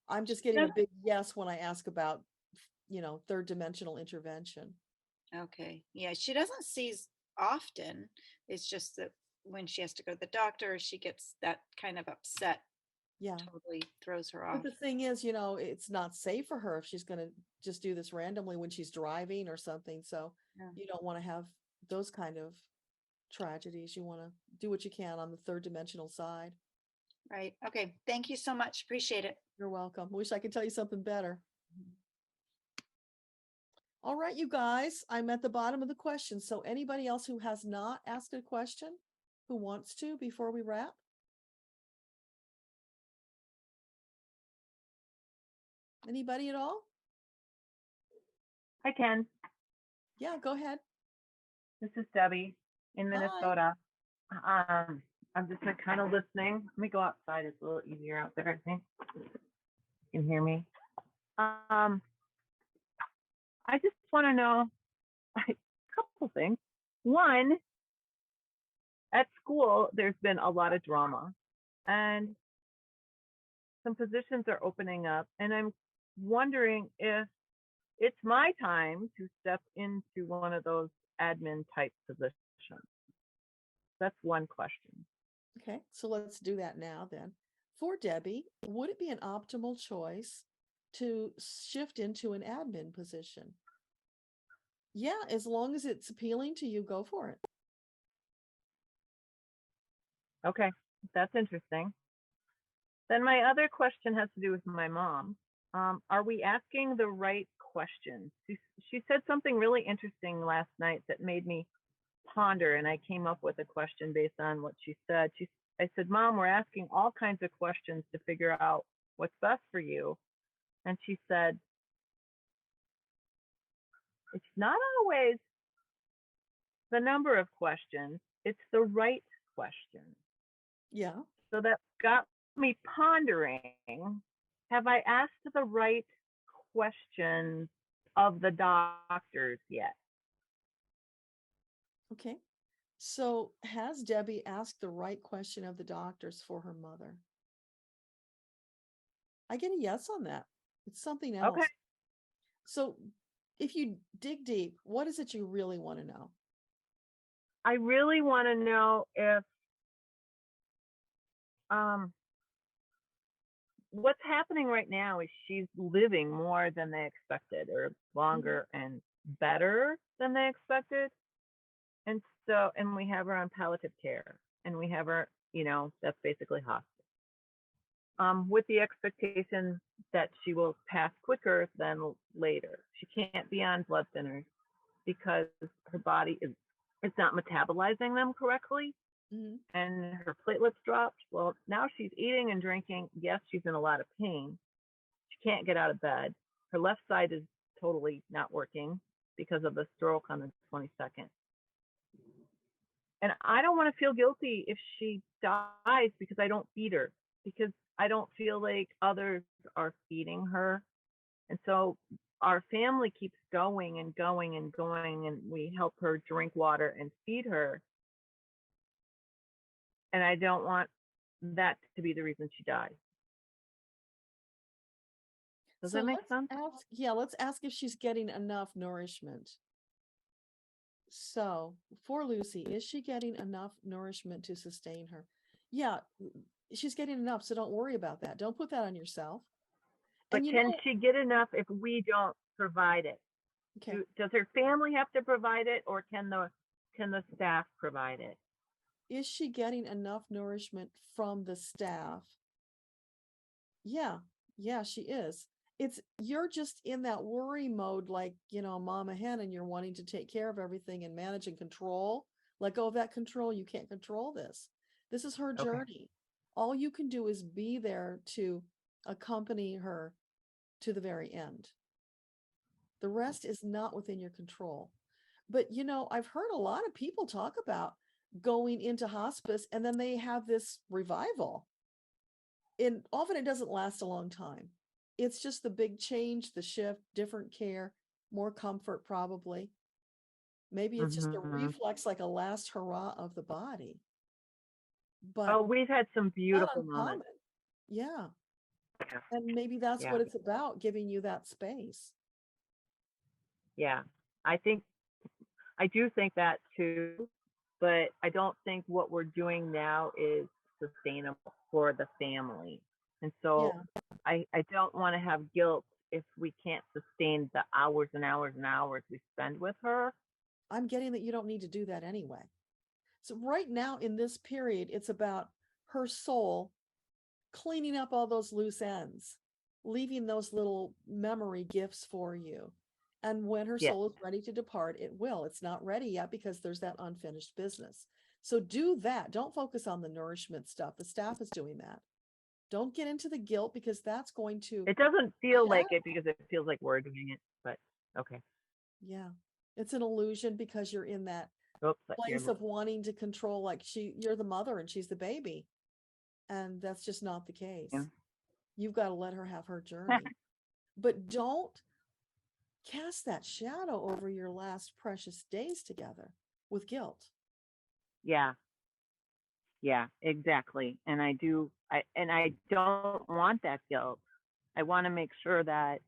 I'm just getting a big yes when I ask about, third dimensional intervention. Okay. Yeah, she doesn't seize often. It's just that when she has to go to the doctor, she gets that kind of upset. Yeah. Totally throws her But off. the thing is, it's not safe for her if she's going to just do this randomly when she's driving or something. So Yeah. you don't want to have those kind of tragedies. You want to do what you can on the third dimensional side. Right. Okay. Thank you so much. Appreciate it. You're welcome. Wish I could tell you something better. All right, you guys, I'm at the bottom of the question. So anybody else who has not asked a question, who wants to before we wrap? Anybody at all? I can. Yeah, go ahead. This is Debbie in Hi. Minnesota. I'm just like kind of listening. Let me go outside. It's a little easier out there, I think. You can hear me. I just want to know a couple things. One, at school, there's been a lot of drama, and some positions are opening up, and I'm wondering if it's my time to step into one of those admin type positions. That's one question. Okay, so let's do that now then. For Debbie, would it be an optimal choice to shift into an admin position? Yeah, as long as it's appealing to you, go for it. Okay, that's interesting. Then my other question has to do with my mom. Are we asking the right questions? She said something really interesting last night that made me ponder, and I came up with a question based on what she said. I said, Mom, we're asking all kinds of questions to figure out what's best for you. And she said, it's not always the number of questions, it's the right question. Yeah. So that got me pondering, have I asked the right questions of the doctors yet? Okay. So has Debbie asked the right question of the doctors for her mother? I get a yes on that. It's something else. Okay. So if you dig deep, what is it you really want to know? I really want to know if what's happening right now is she's living more than they expected, or longer and better than they expected. And so, and we have her on palliative care, and we have her, that's basically hospice. With the expectation that she will pass quicker than later. She can't be on blood thinners because her body it's not metabolizing them correctly. And her platelets dropped. Well, now she's eating and drinking. Yes, she's in a lot of pain. She can't get out of bed. Her left side is totally not working because of the stroke on the 22nd. And I don't want to feel guilty if she dies because I don't feed her, because I don't feel like others are feeding her. And so our family keeps going and going and going, and we help her drink water and feed her. And I don't want that to be the reason she dies. Does that make sense? Let's ask if she's getting enough nourishment. So for Lucy, is she getting enough nourishment to sustain her? Yeah, she's getting enough. So don't worry about that. Don't put that on yourself. But can she get enough if we don't provide it? Okay. Does her family have to provide it, or can the staff provide it? Is she getting enough nourishment from the staff? Yeah, she is. You're just in that worry mode, like, mama hen, and you're wanting to take care of everything and manage and control. Let go of that control. You can't control this. This is her journey. All you can do is be there to accompany her to the very end. The rest is not within your control. But, I've heard a lot of people talk about going into hospice and then they have this revival. And often it doesn't last a long time. it's just the big change, the shift, different care, more comfort probably. Maybe it's just a reflex, like a last hurrah of the body. But Oh, we've had some not beautiful uncommon. moments. Yeah. Yeah. And maybe that's Yeah. what it's about, giving you that space. Yeah. I do think that too, but I don't think what we're doing now is sustainable for the family. And so I don't want to have guilt if we can't sustain the hours and hours and hours we spend with her. I'm getting that you don't need to do that anyway. So right now in this period, it's about her soul cleaning up all those loose ends, leaving those little memory gifts for you. And when her Yes. soul is ready to depart, it will. It's not ready yet because there's that unfinished business. So do that. Don't focus on the nourishment stuff. The staff is doing that. Don't get into the guilt because that's going to. It doesn't feel like it because it feels like we're doing it, but okay. Yeah. It's an illusion because you're in that Oops, place of wanting to control, like you're the mother and she's the baby. And that's just not the case. Yeah. You've got to let her have her journey. But don't cast that shadow over your last precious days together with guilt. Yeah. Yeah, exactly. And I don't want that guilt. I want to make sure that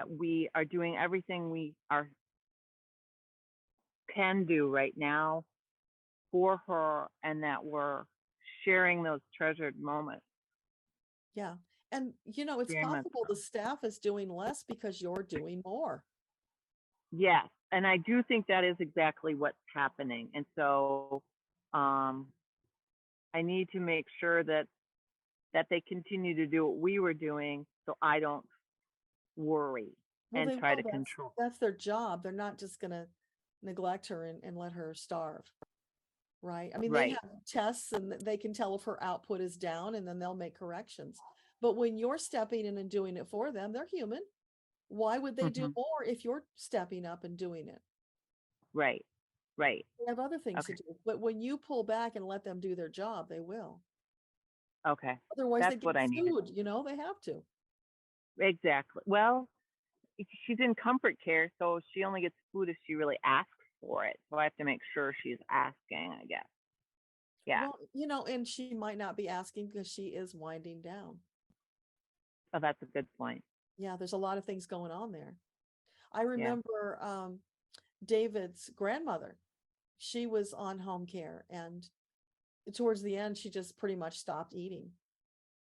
we are doing everything we can do right now for her, and that we're sharing those treasured moments. Yeah. And it's Very much possible the staff is doing less because you're doing more. Yes, and I do think that is exactly what's happening. And so I need to make sure that they continue to do what we were doing, so I don't worry Well, and they try will. to control. That's their job. They're not just going to neglect her and let her starve. Right. I mean, they Right. have tests and they can tell if her output is down and then they'll make corrections. But when you're stepping in and doing it for them, they're human. Why would they do more if you're stepping up and doing it? Right. Right. They have other things to do. But when you pull back and let them do their job, they will. Okay. Otherwise, That's they what get I needed. sued. They have to. Exactly. Well, she's in comfort care, so she only gets food if she really asks for it. So I have to make sure she's asking, I guess. Yeah. Well, and she might not be asking because she is winding down. Oh, that's a good point. Yeah, there's a lot of things going on there. I remember David's grandmother. She was on home care, and towards the end, she just pretty much stopped eating.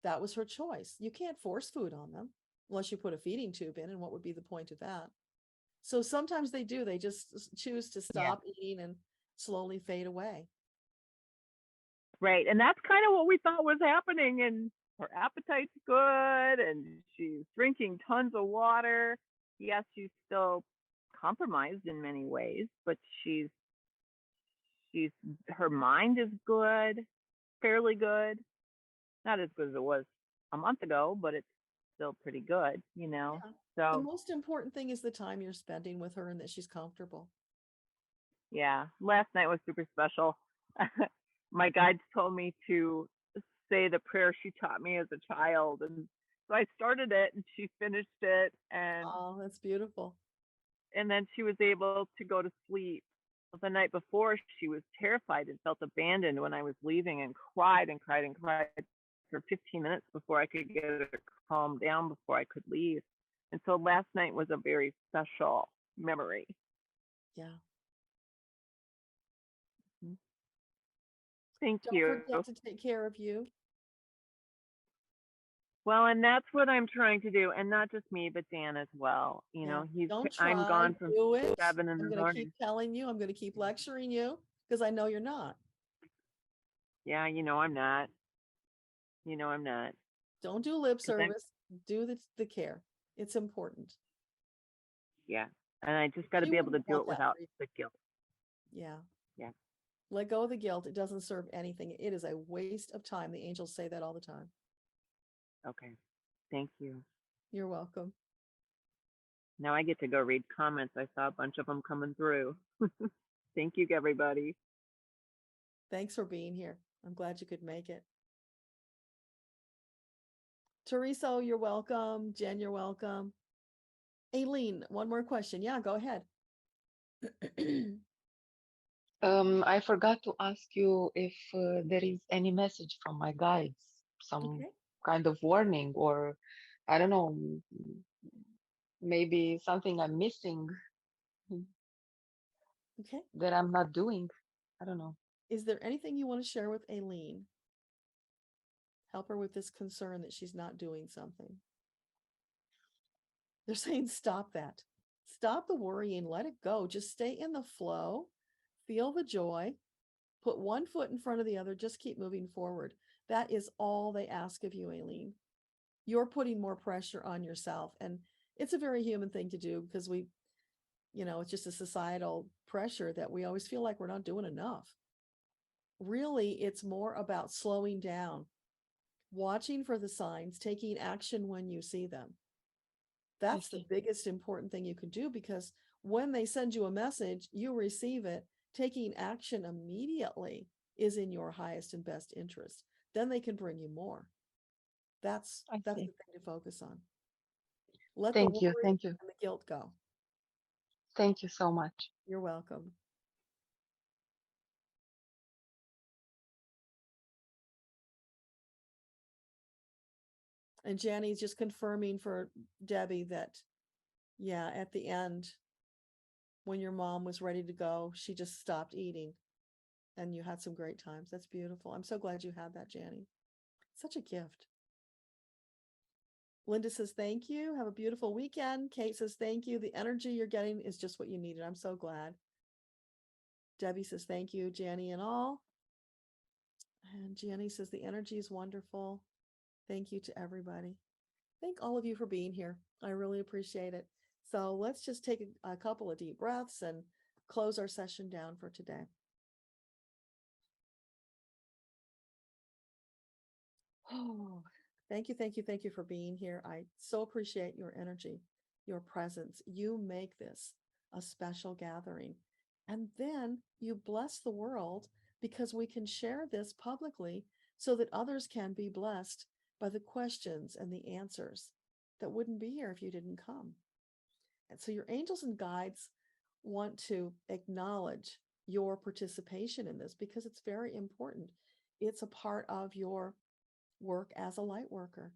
That was her choice. You can't force food on them unless you put a feeding tube in, and what would be the point of that? So sometimes they do. They just choose to stop eating and slowly fade away. Right. And that's kind of what we thought was happening. And her appetite's good and she's drinking tons of water. Yes, she's still compromised in many ways, but her mind is good, fairly good. Not as good as it was a month ago, but it's still pretty good, Yeah. So the most important thing is the time you're spending with her and that she's comfortable. yeah, last night was super special. My guides told me to say the prayer she taught me as a child, and so I started it and she finished it, and that's beautiful. And then she was able to go to sleep. The night before, she was terrified and felt abandoned when I was leaving, and cried and cried and cried for 15 minutes before I could get her to calm down before I could leave. And so last night was a very special memory. Yeah. Thank Don't you. forget to take care of you. Well, and that's what I'm trying to do, and not just me, but Dan as well. Don't I'm try, gone from do it. 7 in the I'm going to morning. keep telling you. I'm going to keep lecturing you because I know you're not. Yeah, I'm not. I'm not. Don't do lip 'Cause I'm- service. Do the care. It's important. Yeah, and I just got to She be able to wouldn't do want it that without for you. the guilt. Yeah. Yeah. Let go of the guilt. It doesn't serve anything. It is a waste of time. The angels say that all the time. Okay. Thank you. You're welcome. Now I get to go read comments. I saw a bunch of them coming through. Thank you, everybody. Thanks for being here. I'm glad you could make it. Teresa, you're welcome. Jen, you're welcome. Aileen, one more question. Yeah, go ahead. I forgot to ask you if there is any message from my guides, some Okay. kind of warning, or I don't know, maybe something I'm missing Okay. that I'm not doing. I don't know. Is there anything you want to share with Aileen? Help her with this concern that she's not doing something. They're saying stop that. Stop the worrying, let it go. Just stay in the flow, feel the joy, put one foot in front of the other, just keep moving forward. That is all they ask of you, Aileen. You're putting more pressure on yourself. And it's a very human thing to do because it's just a societal pressure that we always feel like we're not doing enough. Really, it's more about slowing down, watching for the signs, taking action when you see them. That's the biggest important thing you can do, because when they send you a message, you receive it. Taking action immediately is in your highest and best interest. Then they can bring you more. That's the thing to focus on. Let the Thank you. worry Thank you. and the guilt go. Thank you so much. You're welcome. And Janny's just confirming for Debbie that, yeah, at the end, when your mom was ready to go, she just stopped eating and you had some great times. That's beautiful. I'm so glad you had that, Janny. Such a gift. Linda says, thank you. Have a beautiful weekend. Kate says, thank you. The energy you're getting is just what you needed. I'm so glad. Debbie says, thank you, Janny and all. And Janny says, the energy is wonderful. Thank you to everybody. Thank all of you for being here. I really appreciate it. So let's just take a couple of deep breaths and close our session down for today. Oh, thank you, thank you, thank you for being here. I so appreciate your energy, your presence. You make this a special gathering. And then you bless the world because we can share this publicly so that others can be blessed by the questions and the answers that wouldn't be here if you didn't come. And so your angels and guides want to acknowledge your participation in this because it's very important. It's a part of your work as a light worker,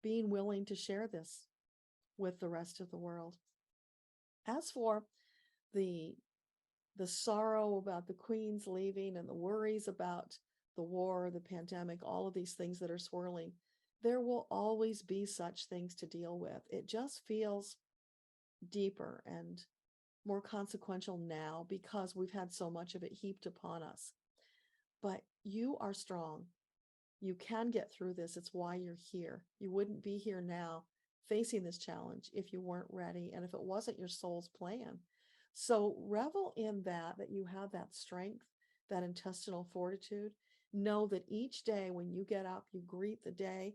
being willing to share this with the rest of the world. As for the sorrow about the queens leaving and the worries about the war, the pandemic, all of these things that are swirling, there will always be such things to deal with. It just feels deeper and more consequential now because we've had so much of it heaped upon us. But you are strong. You can get through this. It's why you're here. You wouldn't be here now facing this challenge if you weren't ready and if it wasn't your soul's plan. So revel in that you have that strength, that intestinal fortitude. Know that each day when you get up, you greet the day,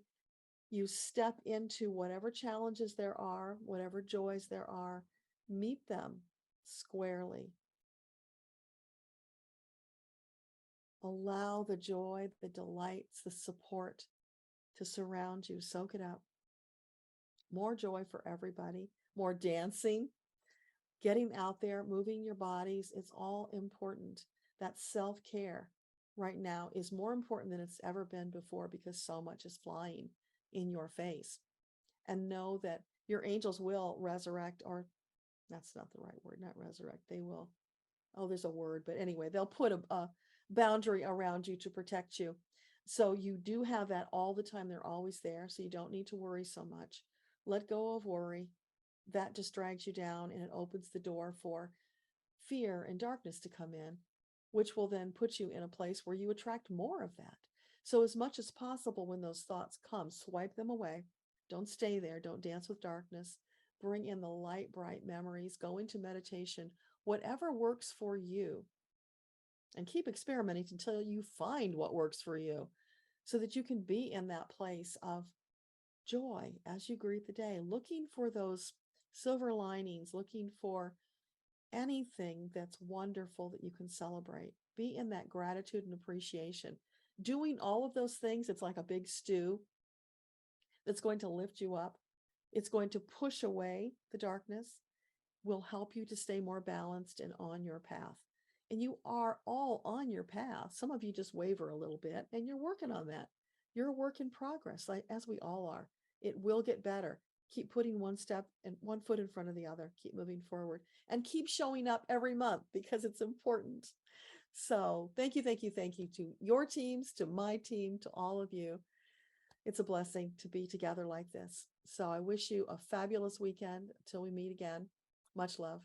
you step into whatever challenges there are, whatever joys there are, meet them squarely. Allow the joy, the delights, the support to surround you. Soak it up. More joy for everybody, more dancing, getting out there, moving your bodies. It's all important. That self-care right now is more important than it's ever been before because so much is flying in your face. And know that your angels will resurrect, or that's not the right word, not resurrect. They will, there's a word, but anyway, they'll put a boundary around you to protect you. So you do have that all the time. They're always there. So you don't need to worry so much. Let go of worry. That just drags you down and it opens the door for fear and darkness to come in, which will then put you in a place where you attract more of that. So as much as possible, when those thoughts come, swipe them away. Don't stay there. Don't dance with darkness. Bring in the light, bright memories. Go into meditation, whatever works for you. And keep experimenting until you find what works for you so that you can be in that place of joy as you greet the day, looking for those silver linings, looking for anything that's wonderful that you can celebrate. Be in that gratitude and appreciation. Doing all of those things, it's like a big stew. It's going to lift you up. It's going to push away the darkness, will help you to stay more balanced and on your path. And you are all on your path. Some of you just waver a little bit, and you're working on that. You're a work in progress, like as we all are. It will get better. Keep putting one step and one foot in front of the other. Keep moving forward and keep showing up every month because it's important. So thank you to your teams, to my team, to all of you. It's a blessing to be together like this. So I wish you a fabulous weekend till we meet again. Much love.